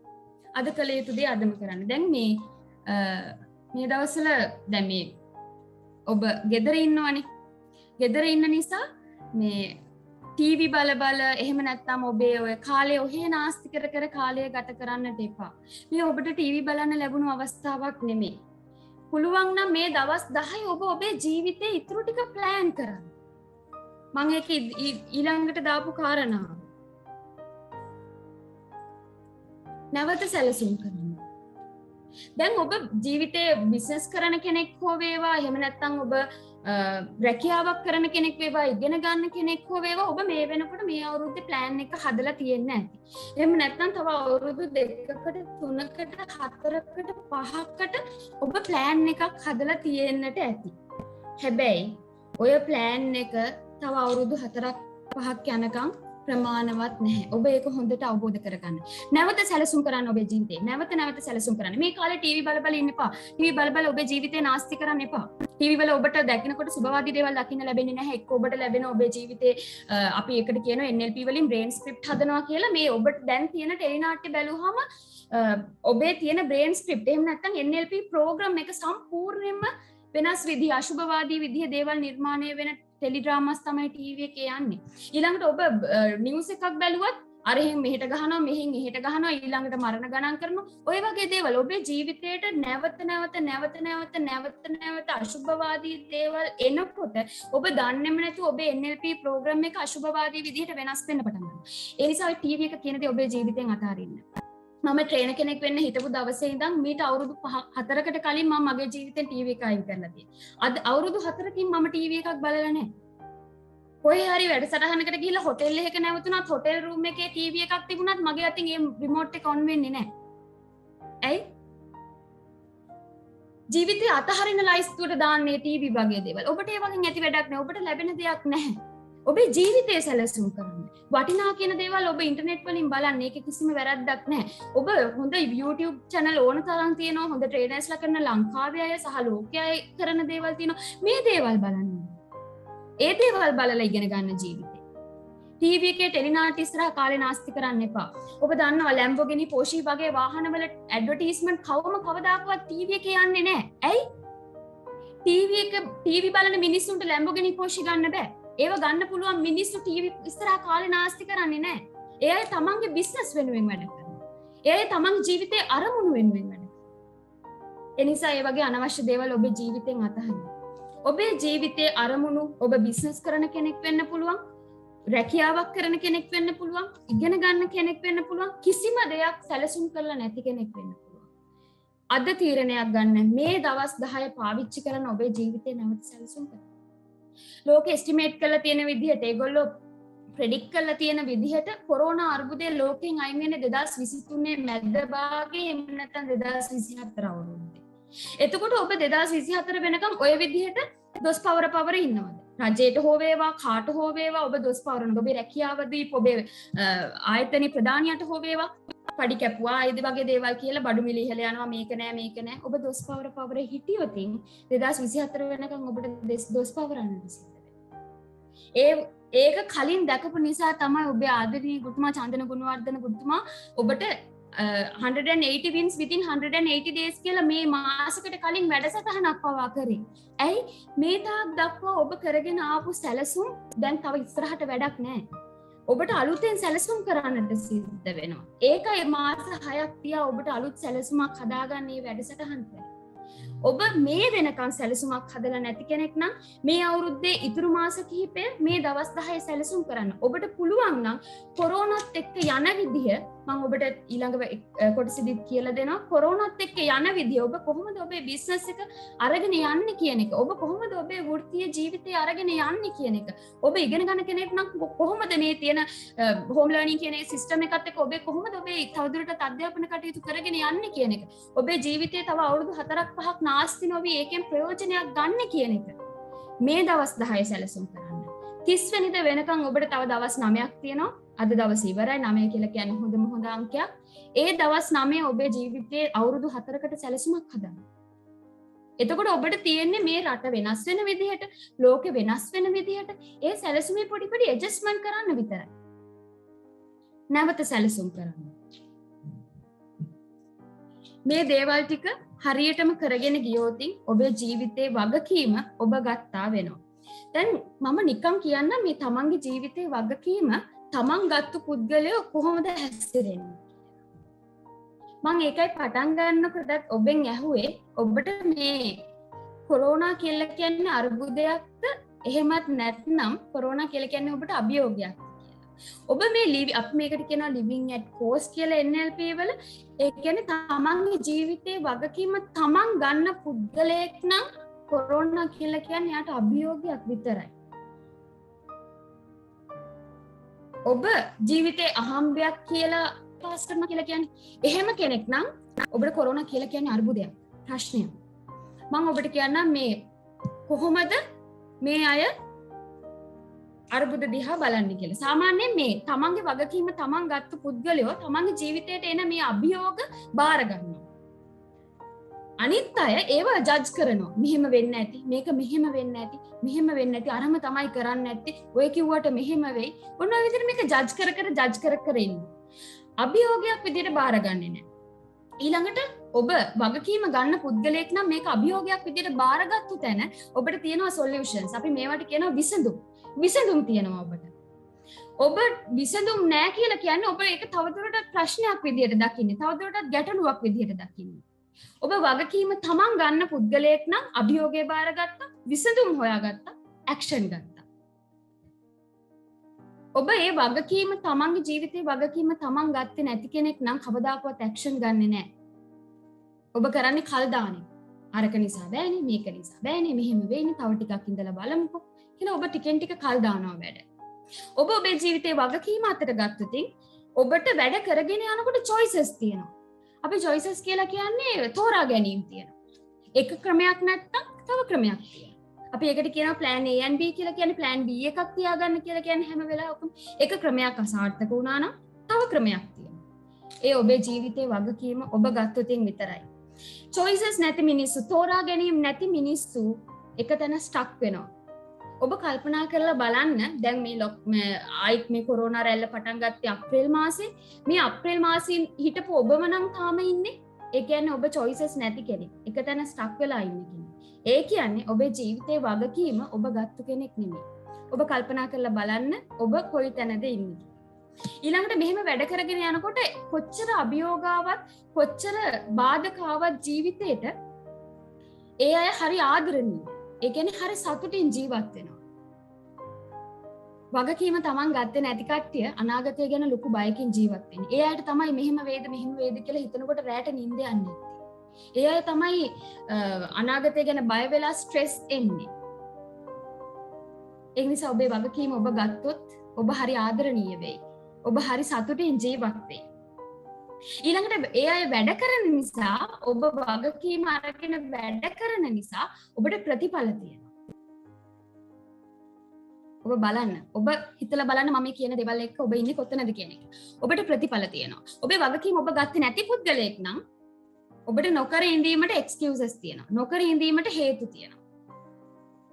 අද කළ යුතු දේ අදම කරන්න. දැන් මේ දවස්වල දැන් මේ ඔබ ගෙදර ඉන්නවනේ. ගෙදර ඉන්න නිසා මේ ටීවී බල එහෙම නැත්නම් ඔබේ ඔය කාලේ ඔහේ නාස්ති කර කාලය ගත කරන්නට එපා. මේ ඔබට ටීවී බලන්න ලැබුණු අවස්ථාවක් නෙමෙයි. පුළුවන් නම් මේ දවස් 10 ඔබ ඔබේ ජීවිතේ ඉතුරු ටික ප්ලෑන් කරන්න. මම ඒක ඊළඟට දාපු කාරණා. නැවත සැලසුම් කරන්න. දැන් ඔබ ජීවිතේ බිස්නස් කරන කෙනෙක් හෝ වේවා එහෙම නැත්නම් ඔබ රැකියාවක් කරන කෙනෙක් වේවා ඉගෙන ගන්න කෙනෙක් හෝ වේවා ඔබ මේ වෙනකොට මේ අවුරුද්දේ ප්ලෑන් එක හදලා තියෙන්නේ නැති. එහෙම නැත්නම් තව අවුරුදු 2කට 3කට 4කට 5කට ඔබ ප්ලෑන් එකක් හදලා තියෙන්නට ඇති. හැබැයි ඔය ප්ලෑන් එක තව අවුරුදු 4ක් 5ක් යනකම් ප්‍රමාණවත් නැහැ. ඔබ ඒක හොඳට අවබෝධ කරගන්න. නැවත සැලසුම් කරන්න ඔබේ ජීවිතේ. නැවත සැලසුම් කරන්න. මේ කාලේ ටීවී බල ඉන්න එපා. ටීවී බල ඔබේ ජීවිතේ නාස්ති කරන්න එපා. ටීවී වල ඔබට දකින්නකොට සුබවාදී දේවල් දකින්න ලැබෙන්නේ නැහැ. එක්ක ඔබට ලැබෙන ඔබේ ජීවිතේ අපි ඒකට කියනවා NLP වලින් බ්‍රේන් ස්ක්‍රිප්ට් හදනවා කියලා. මේ ඔබට දැන් තියෙන ටෙලිනාට්‍ය බැලුවහම ඔබේ තියෙන බ්‍රේන් ස්ක්‍රිප්ට් එහෙම නැත්නම් NLP ප්‍රෝග්‍රෑම් එක සම්පූර්ණයෙන්ම වෙනස් විදිහ අශුභවාදී විදිහ දේවල් නිර්මාණය වෙන ටෙලිඩ්‍රාමාස් තමයි ටීවී එකේ යන්නේ. ඊළඟට ඔබ නිවුස් එකක් බැලුවත් අරහෙන් මෙහෙට ගහනවා මෙහෙන් එහෙට ගහනවා ඊළඟට මරණ ගණන් කරනවා ඔය වගේ දේවල් ඔබේ ජීවිතේට නැවත අශුභවාදී දේවල් එනකොට ඔබ දන්නේම නැතුව ඔබේ NLP ප්‍රෝග්‍රෑම් එක අශුභවාදී විදිහට වෙනස් වෙන්න පටන් ගන්නවා. ඒ නිසා ඔය ටීවී එක කියන දේ ඔබේ ජීවිතෙන් අතාරින්න. මම ට්‍රේනර් කෙනෙක් වෙන්න හිතපු දවසේ ඉඳන් මීට අවුරුදු 4කට කලින් මම මගේ ජීවිතෙන් ටීවී එක අයින් කරලා තියෙනවා. අද අවුරුදු 4කින් මම ටීවී එකක් බලලා නැහැ. කොහේ හරි වැඩසටහනකට ගිහිල්ලා හොටෙල් එකක නැවතුණත් හොටෙල් රූම් එකේ ටීවී එකක් තිබුණත් මගේ අතින් ඒ රිමෝට් එක ඔන් වෙන්නේ නැහැ. ඇයි? ජීවිතය අතහරින ලයිස්තුවට දාන්නේ ටීවී වගේ දේවල්. ඔබට ඒ වගේ ඇති වැඩක් නැහැ. ඔබට ලැබෙන දෙයක් නැහැ. ඔබේ ජීවිතය සැලසුම් කරන්න. වටිනා කියන දේවල් ඔබ ඉන්ටර්නෙට් වලින් බලන්න. ඒක කිසිම වැරද්දක් නැහැ. ඔබ හොඳ YouTube channel ඕන තරම් තියෙනවා. හොඳ ට්‍රේඩර්ස්ලා කරන ලංකාවේ අය සහ ලෝකයේ අය කරන දේවල් තියෙනවා. මේ දේවල් බලන්න. ඒ දේවල් බලලා ඉගෙන ගන්න ජීවිතේ. ටීවී එකේ ටෙලිනාටි ඉස්සරහා කාලේ නාස්ති කරන්න එපා. ඔබ දන්නවා Lamborghini Porsche වගේ වාහනවල ඇඩ්වර්ටයිස්මන්ට් කවදාකවත් ටීවී එකේ යන්නේ නැහැ. ඇයි? ටීවී බලන මිනිස්සුන්ට Lamborghini Porsche ගන්න බෑ. ඒව ගන්න පුළුවන් මිනිස්සු ටීවී ඉස්සරහා කාලේ නාස්ති කරන්නේ නැහැ. ඒ අය තමන්ගේ බිස්නස් වෙනුවෙන් වැඩ කරනවා. ඒ අය තමන්ගේ ජීවිතේ අරමුණු වෙනුවෙන් වැඩ කරනවා. ඒ නිසා ඒ වගේ අනවශ්‍ය දේවල් ඔබේ ජීවිතෙන් අතහරින්න. ඔබේ ජීවිතයේ අරමුණු ඔබ බිස්නස් කරන කෙනෙක් වෙන්න පුළුවන්, රැකියාවක් කරන කෙනෙක් වෙන්න පුළුවන්, ඉගෙන ගන්න කෙනෙක් වෙන්න පුළුවන්, කිසිම දෙයක් සැලසුම් කරලා නැති කෙනෙක් වෙන්න පුළුවන්. අද තීරණයක් ගන්න මේ දවස් 10 පාවිච්චි කරන ඔබේ ජීවිතේ නැවත සැලසුම් කරන්න. ලෝක එස්ටිමේට් කරලා තියෙන විදිහට ඒගොල්ලෝ ප්‍රෙඩික්ට් කරලා තියෙන විදිහට කොරෝනා අර්බුදය ලෝකෙන් අයින් වෙන්නේ 2023 මැද භාගයේ එහෙම නැත්නම් 2024 අවුරුද්දේ. එතකොට ඔබ 2024 වෙනකම් ඔය විදිහට දොස් පවර ඉන්නවද? රජයට හෝ වේවා කාට හෝ වේවා ඔබ දොස් පවරන ඔබේ රැකියාවදී ඔබේ ආයතනයේ ප්‍රධානියට හෝ වේවා පඩි කැපුවා ආයද වගේ දේවල් කියලා බඩු මිල ඉහළ යනවා මේක නෑ ඔබ දොස් පවර හිටියොත් 2024 වෙනකම් ඔබට දොස් පවරන්න සිද්ධ ඒක කලින් දැකපු නිසා තමයි ඔබේ ආදරණීය ගුරුතුමා චන්දන ගුණවර්ධන ගුරුතුමා ඔබට 180 wins within 180 days කියලා මේ මාසෙකට කලින් වැඩසටහනක් පවා කරේ. ඇයි මේ තාක් දක්වා ඔබ කරගෙන ආපු සැලසුම් දැන් තව ඉස්සරහට වැඩක් නැහැ. ඔබට අලුතෙන් සැලසුම් කරන්නට සිද්ධ වෙනවා. ඒකයි මාස 6ක් තියා ඔබට අලුත් සැලසුමක් හදාගන්න මේ වැඩසටහන කරේ. ඔබ මේ වෙනකන් සැලසුමක් හදලා නැති කෙනෙක් නම් මේ අවුරුද්දේ ඉතුරු මාස කිහිපය මේ දවස් 10 සැලසුම් කරන්න. ඔබට පුළුවන් නම් කොරෝනාත් එක්ක යන විදිය මම ඔබට ඊළඟ කොටසෙදිත් කියලා දෙනවා. කොරෝනාත් එක්ක යන විදිය ඔබ කොහොමද ඔබේ බිස්නස් එක අරගෙන යන්නේ කියන එක. ඔබ කොහොමද ඔබේ වෘත්තීය ජීවිතය අරගෙන යන්නේ කියන එක. ඔබ ඉගෙන ගන්න කෙනෙක් නම් කොහොමද මේ තියෙන හෝම් ලර්නින් කියන සිස්ටම් එකත් එක්ක ඔබ කොහොමද ඔබේ තවදුරටත් අධ්‍යාපන කටයුතු කරගෙන යන්නේ කියන එක. ඔබේ ජීවිතයේ තව අවුරුදු 4ක් 5ක් නාස්ති නොවි ඒකෙන් ප්‍රයෝජනයක් ගන්න කියන එක. මේ දවස් 10 සැලසුම් කරන්න. 30 වෙනිදා වෙනකන් ඔබට තව දවස් 9ක් තියෙනවා. අද දවස් ඉවරයි 9 කියලා කියන්නේ හොඳ අංකයක්. ඒ දවස් 9 ඔබේ ජීවිතයේ අවුරුදු 4කට සැලසුමක් හදන්න. එතකොට ඔබට තියෙන්නේ මේ රට වෙනස් වෙන විදිහට, ලෝකෙ වෙනස් වෙන විදිහට ඒ සැලසුමේ පොඩි ඇඩ්ජස්ට්මන්ට් කරන්න විතරයි. නැවත සැලසුම් කරන්න. මේ දේවල් ටික හරියටම කරගෙන ගියොත් ඔබේ ජීවිතේ වගකීම ඔබ ගත්තා වෙනවා. දැන් මම නිකන් කියන්න මේ තමන්ගේ ජීවිතේ වගකීම තමන් ගත්තු පුද්ගලයෝ කොහොමද හැසිරෙන්නේ? මම ඒකයි පටන් ගන්නකොටත් ඔබෙන් ඇහුවේ ඔබට මේ කොරෝනා කියලා කියන්නේ අර්බුදයක්ද එහෙමත් නැත්නම් කොරෝනා කියලා කියන්නේ ඔබට අභියෝගයක් කියලා. ඔබ මේ අපි මේකට කියනවා living at cost කියලා NLP වල ඒ කියන්නේ තමන්ගේ ජීවිතේ වගකීම තමන් ගන්න පුද්ගලයෙක් නම් කොරෝනා කියලා කියන්නේ යාට අභියෝගයක් විතරයි. ඔබ ජීවිතේ අහම්බයක් කියලා පාස් කරනවා කියලා කියන්නේ එහෙම කෙනෙක් නම් ඔබට කොරෝනා කියලා කියන්නේ අර්බුදයක් ප්‍රශ්නයක්. මම ඔබට කියන්නම් මේ කොහොමද මේ අය අර්බුද දිහා බලන්නේ කියලා. සාමාන්‍යයෙන් මේ තමන්ගේ වගකීම තමන් ගත්ත පුද්ගලයෝ තමන්ගේ ජීවිතයට එන මේ අභියෝග බාර ගන්නවා. අනිත් අය ඒව ජජ් කරනවා. මෙහෙම වෙන්න ඇති, මේක මෙහෙම වෙන්න ඇති, මෙහෙම වෙන්න ඇති, අරම තමයි කරන්න නැත්තේ, ඔය කිව්වට මෙහෙම වෙයි. ඔන්න ඔය විදිහට මේක ජජ් කර ඉන්නවා. අභියෝගයක් විදිහට බාරගන්නේ නැහැ. ඊළඟට ඔබ වගකීම ගන්න පුද්ගලයෙක් නම් මේක අභියෝගයක් විදිහට බාරගත්තු තැන ඔබට තියෙනවා සොලියුෂන්ස්. අපි මේවට කියනවා විසඳුම් තියෙනවා ඔබට. ඔබ විසඳුම් නෑ කියලා කියන්නේ ඔබ ඒක තවදුරටත් ප්‍රශ්නයක් විදිහට දකින්නේ. තවදුරටත් ගැටලුවක් විදිහට දකින්නේ. ඔබ වගකීම තමන් ගන්න පුද්ගලයෙක් නම් අභියෝගය බාරගත්තා, විසඳුම් හොයාගත්තා, ඇක්ෂන් ගත්තා. ඔබ ඒ වගකීම තමන්ගේ ජීවිතේ වගකීම තමන් ගත්තේ නැති කෙනෙක් නම් කවදාකවත් ඇක්ෂන් ගන්නෙ නෑ. ඔබ කරන්නේ කල් දාන්නේ. අරක නිසා බෑනේ, මේක නිසා බෑනේ, මෙහෙම වෙයිනේ, තව ටිකක් ඉඳලා බලමුකෝ කියලා ඔබ ටිකෙන් ටික කල් දානවා වැඩ. ඔබ ඔබේ ජීවිතේ වගකීම අතට ගත්තොතින් ඔබට වැඩ කරගෙන යනකොට choices තියෙනවා. අපි choices කියලා කියන්නේ තෝරා ගැනීම තියෙනවා. එක ක්‍රමයක් නැත්තම් තව ක්‍රමයක් තියෙනවා. අපි ඒකට කියනවා plan A and B කියලා කියන්නේ plan B එකක් තියාගන්න කියලා කියන්නේ හැම වෙලාවකම එක ක්‍රමයක් අසාර්ථක වුණා නම් තව ක්‍රමයක් තියෙනවා. ඒ ඔබේ ජීවිතේ වගකීම ඔබ ගත්තොතින් විතරයි. choices නැති මිනිස්සු, තෝරා ගැනීම නැති මිනිස්සු එක තැන stuck වෙනවා. ඔබ කල්පනා කරලා බලන්න දැන් මේ ආයිත් මේ කොරෝනා රැල්ල පටන් ගත්තේ අප්‍රේල් මාසේ. මේ අප්‍රේල් මාසෙන් හිටපු ඔබම නම් තාම ඉන්නේ. ඒ කියන්නේ ඔබ choices නැති කෙනෙක්. එක තැන stuck වෙලා ඉන්නේ කෙනෙක්. ඒ කියන්නේ ඔබේ ජීවිතේ වගකීම ඔබ ගත්ත කෙනෙක් නෙමෙයි. ඔබ කල්පනා කරලා බලන්න ඔබ කොයි තැනද ඉන්නේ. ඊළඟට මෙහෙම වැඩ කරගෙන යනකොට කොච්චර අභියෝගාවත් කොච්චර බාධකාවත් ජීවිතේට ඒ අය හරි ආදරණීය. ඒ කියන්නේ හරි සතුටින් ජීවත් වෙනවා. වගකීම තමන් ගත්තේ නැති කට්ටිය අනාගතය ගැන ලොකු බයකින් ජීවත් වෙන්නේ. ඒ අයට තමයි මෙහෙම වේද කියලා හිතනකොට රැට නිින්ද යන්නේ නැත්තේ. ඒ අය තමයි අනාගතය ගැන බය වෙලා ස්ට්‍රෙස් එන්නේ. ඒ නිසා ඔබේ වගකීම ඔබ ගත්තොත් ඔබ හරි ආදරණීය වෙයි. ඔබ හරි සතුටින් ජීවත් වෙයි. ඊළඟට ඒ අය වැඩ කරන නිසා ඔබ වගකීම අරගෙන වැඩ කරන නිසා ඔබට ප්‍රතිඵල තියෙනවා. ඔබ බලන්න, ඔබ හිතලා බලන්න මම කියන දේවල් එක්ක ඔබ ඉන්නේ කොතනද කියන එක. ඔබට ප්‍රතිඵල තියෙනවා. ඔබේ වගකීම ඔබ ගත්තේ නැති පුද්ගලයෙක් නම් ඔබට නොකර ඉඳීමට excuses තියෙනවා. නොකර ඉඳීමට හේතු තියෙනවා.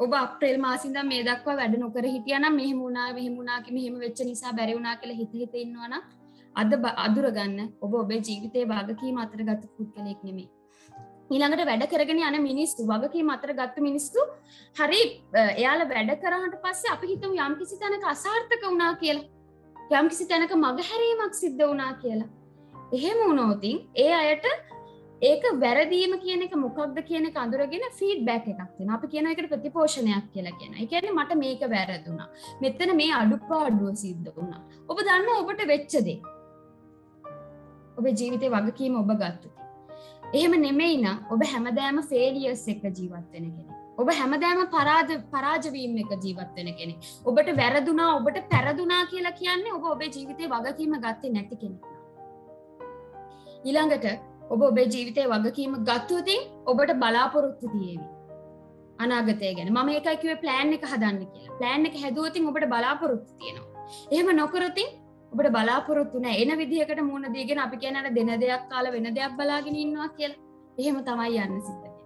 ඔබ අප්‍රේල් මාසේ ඉඳන් මේ දක්වා වැඩ නොකර හිටියා නම් මෙහෙම වුණා වෙච්ච නිසා බැරි වුණා කියලා හිත ඉන්නවා නම් අද අඳුර ගන්න ඔබ ඔබේ ජීවිතේ වගකීම අතර ගත්ත පුද්ගලයෙක් නෙමෙයි. ඊළඟට වැඩ කරගෙන යන මිනිස්සු, වගකීම අතර ගත්ත මිනිස්සු හරි එයාලා වැඩ කරාට පස්සේ අපි හිතමු යම්කිසි තැනක අසාර්ථක වුණා කියලා. යම්කිසි තැනක මගහැරීමක් සිද්ධ වුණා කියලා. එහෙම වුණොත් ඒ අයට ඒක වැරදීම කියන එක මොකක්ද කියන එක අඳුරගෙන ෆීඩ්බැක් එකක් දෙනවා. අපි කියන එකට ප්‍රතිපෝෂණයක් කියලා කියනවා. ඒ කියන්නේ මට මේක වැරදුනා. මෙතන මේ අඩුපාඩුව සිද්ධ වුණා. ඔබ දන්නවා ඔබට වෙච්ච දේ. ඔබේ ජීවිතේ වගකීම ඔබ ගත්තොත්. එහෙම නෙමෙයි නම් ඔබ හැමදාම ෆේලියර්ස් එක ජීවත් වෙන කෙනෙක්. ඔබ හැමදාම පරාජ වීම එක ජීවත් වෙන කෙනෙක්. ඔබට වැරදුනා, ඔබට පෙරදුනා කියලා කියන්නේ ඔබ ඔබේ ජීවිතේ වගකීම ගත්තේ නැති කෙනෙක්. ඊළඟට ඔබ ඔබේ ජීවිතේ වගකීම ගත්තොත් ඔබට බලාපොරොත්තු තියෙවි. අනාගතය ගැන. මම ඒකයි කිව්වේ plan එක හදන්න කියලා. plan එක හැදුවොත් ඔබට බලාපොරොත්තු තියෙනවා. එහෙම නොකරොත් ඔබට බලාපොරොත්තු නැහැ. එන විදිහකට මුණ දීගෙන අපි කියන්නේ අර දෙන දෙයක් කාලා වෙන දෙයක් බලාගෙන ඉන්නවා කියලා. එහෙම තමයි යන්න සිද්ධ වෙන්නේ.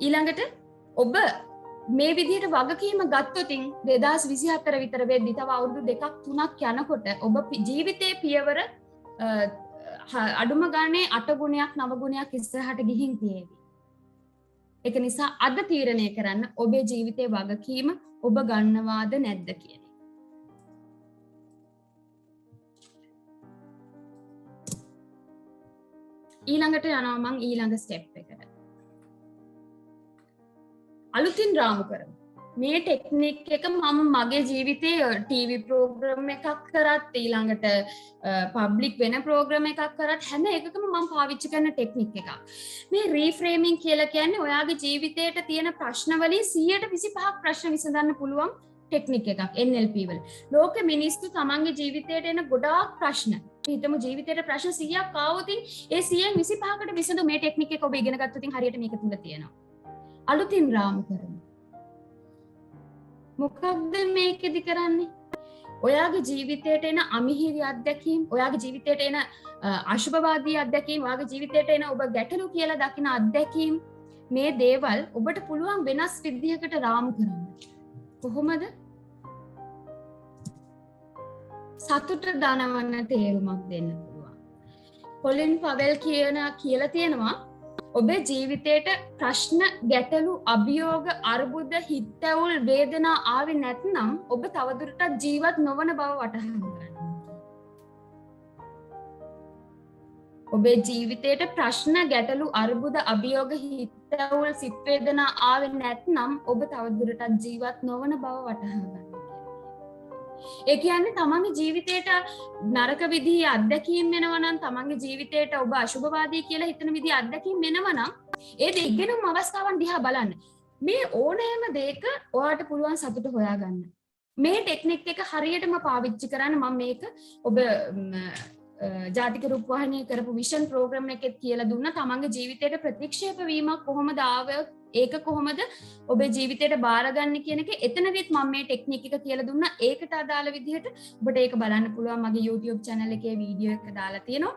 ඊළඟට ඔබ මේ විදිහට වගකීම ගත්තොත් 2024 විතර වෙද්දි තව අවුරුදු 2ක් 3ක් යනකොට ඔබ ජීවිතේ පියවර අඩුම ගානේ 8 ගුණයක් 9 ගුණයක් ඉස්සරහට ගිහින් තියෙවි. ඒක නිසා අද තීරණය කරන්න ඔබේ ජීවිතේ වගකීම ඔබ ගන්නවාද නැද්ද කියන එක. ඊළඟට යනවා මං ඊළඟ ස්ටෙප් එකට. අලුතින් රාමු කරමු. මේ ටෙක්නික් එක මම මගේ ජීවිතේ ටීවී ප්‍රෝග්‍රෑම් එකක් කරත් ඊළඟට පබ්ලික් වෙන ප්‍රෝග්‍රෑම් එකක් කරත් හැම එකකම මම පාවිච්චි කරන ටෙක්නික් එකක්. මේ රීෆ්‍රේමින් කියලා කියන්නේ ඔයාගේ ජීවිතේට තියෙන ප්‍රශ්න වලින් 125ක් ප්‍රශ්න විසඳන්න පුළුවන් ටෙක්නික් එකක් NLP වල. ලෝක මිනිස්සු තමන්ගේ ජීවිතේට එන ගොඩාක් ප්‍රශ්න. හිතමු ජීවිතේට ප්‍රශ්න 100ක් ආවොත් ඒ 100න් 25කට විසඳු මේ ටෙක්නික් එක ඔබ ඉගෙන ගත්තොත් හරියට මේක තුල තියෙනවා. අලුතින් රාමු කරමු. මොකක්ද මේකෙදි කරන්නේ? ඔයාගේ ජීවිතයට එන අමිහිරි අත්දැකීම්, ඔයාගේ ජීවිතයට එන අශුභවාදී අත්දැකීම්, ඔයාගේ ජීවිතයට එන ඔබ ගැටලු කියලා දකින අත්දැකීම්, මේ දේවල් ඔබට පුළුවන් වෙනස් විදිහකට රාමු කරන්න. කොහොමද? සතුට දනවන්න තේරුමක් දෙන්න පුළුවන්. කොලින් පවෙල් කියලා තියෙනවා ඔබේ ජීවිතයට ප්‍රශ්න, ගැටලු, අභියෝග, අර්බුද, හිතැවුල්, වේදනා ආවේ නැත්නම් ඔබ තවදුරටත් ජීවත් නොවන බව වටහා ගන්න. ඔබේ ජීවිතයට ප්‍රශ්න, ගැටලු, අර්බුද, අභියෝග, හිතැවුල්, සිත් වේදනා ආවේ නැත්නම් ඔබ තවදුරටත් ජීවත් නොවන බව වටහා ගන්න. ඒ කියන්නේ තමන්ගේ ජීවිතයට නරක විදිහේ අත්දැකීම් වෙනවා නම්, තමන්ගේ ජීවිතයට ඔබ අශුභවාදී කියලා හිතන විදිහේ අත්දැකීම් වෙනවා නම්, ඒ දෙයිගෙනම අවස්ථාවන් දිහා බලන්න. මේ ඕනෑම දෙයක ඔයාට පුළුවන් සතුට හොයාගන්න. මේ ටෙක්නික් එක හරියටම පාවිච්චි කරන්න. මම මේක ඔබ ජාතික රූපවාහිනිය කරපු විෂන් ප්‍රෝග්‍රෑම් එකෙත් කියලා දුන්නා. තමන්ගේ ජීවිතයට ප්‍රතික්ෂේප වීමක් කොහොමද ආවොත් ඒක කොහොමද ඔබේ ජීවිතයට බාරගන්න කියන එක එතනදිත් මම මේ ටෙක්නික් එක කියලා දුන්නා. ඒකට අදාළ විදිහට ඔබට ඒක බලන්න පුළුවන්. මගේ YouTube channel එකේ වීඩියෝ එක දාලා තියෙනවා.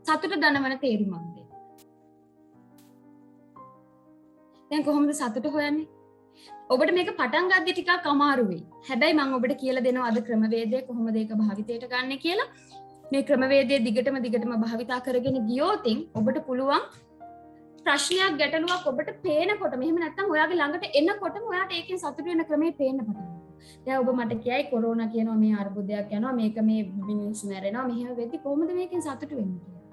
සතුට දනවන තේරුමක් දෙන්න. දැන් කොහොමද සතුට හොයන්නේ? ඔබට මේක පටන් ගද්දි ටිකක් අමාරු වෙයි. හැබැයි මම ඔබට කියලා දෙනවා අද ක්‍රමවේදය කොහොමද ඒක භාවිතයට ගන්න කියලා. මේ ක්‍රමවේදය දිගටම භාවිතා කරගෙන ගියොත් ඔබට පුළුවන් ප්‍රශ්නයක්, ගැටලුවක් ඔබට පේනකොට, මෙහෙම නැත්නම් ඔයාගේ ළඟට එනකොටම ඔයාට ඒකෙන් සතුට වෙන ක්‍රමේ පේන්න පටන් ගන්නවා. දැන් ඔබ මට කියයි කොරෝනා කියනවා, මේ අර්බුදයක් යනවා, මේක මේ මිනිස්සු මැරෙනවා, මෙහෙම වෙද්දි කොහොමද මේකෙන් සතුට වෙන්නේ කියලා.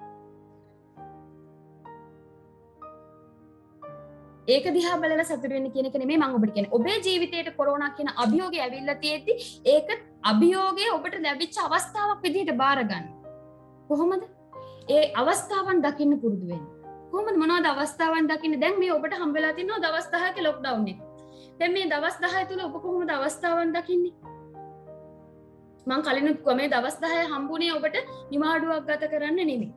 ඒක දිහා බලලා සතුට වෙන්න කියන එක නෙමෙයි මම ඔබට කියන්නේ. ඔබේ ජීවිතේට කොරෝනා කියන අභියෝගය ඇවිල්ලා තියෙද්දි ඒක අභියෝගය ඔබට ලැබිච්ච අවස්ථාවක් විදිහට බාර ගන්න. කොහොමද? ඒ අවස්ථාවන් දකින්න පුරුදු වෙන්න. කොහොමද මොනවද අවස්ථාවන් දකින්නේ? දැන් මේ ඔබට හම්බ වෙලා තියෙනවා දවස් 10ක ලොක්ඩවුන් එක. දැන් මේ දවස් 10 තුල ඔබ කොහොමද අවස්ථාවන් දකින්නේ? මම කලිනුත් කොමේ දවස් 10 හම්බුනේ ඔබට නිවාඩුවක් ගත කරන්න නෙමෙයි.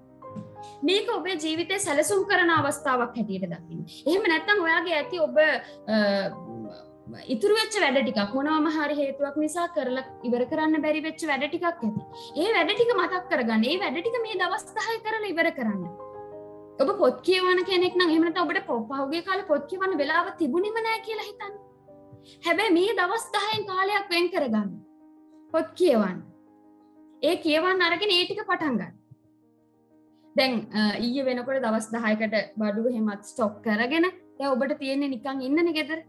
මේක ඔබේ ජීවිතේ සැලසුම් කරන අවස්ථාවක් හැටියට දකින්න. එහෙම නැත්නම් ඔයාගේ ඇති ඔබ ඉතුරු වෙච්ච වැඩ ටිකක් මොනවාම හරි හේතුවක් නිසා කරලා ඉවර කරන්න බැරි වෙච්ච වැඩ ටිකක් ඇති. ඒ වැඩ ටික මතක් කරගන්න. ඒ වැඩ ටික මේ දවස් 10 කරලා ඉවර කරන්න. ඔබ පොත් කියවන කෙනෙක් නම් එහෙම නැත්නම් ඔබට පහුගිය කාලේ පොත් කියවන්න වෙලාව තිබුණෙම නැහැ කියලා හිතන්න. හැබැයි මේ දවස් 10න් කාලයක් වෙන් කරගන්න. පොත් කියවන්න. ඒ කියවන්න අරගෙන ඒ ටික පටන් ගන්න. දැන් ඊයේ වෙනකොට දවස් 10කට බඩු එහෙමත් ස්ටොක් කරගෙන දැන් ඔබට තියෙන්නේ නිකන් ඉන්නනේ ගෙදර.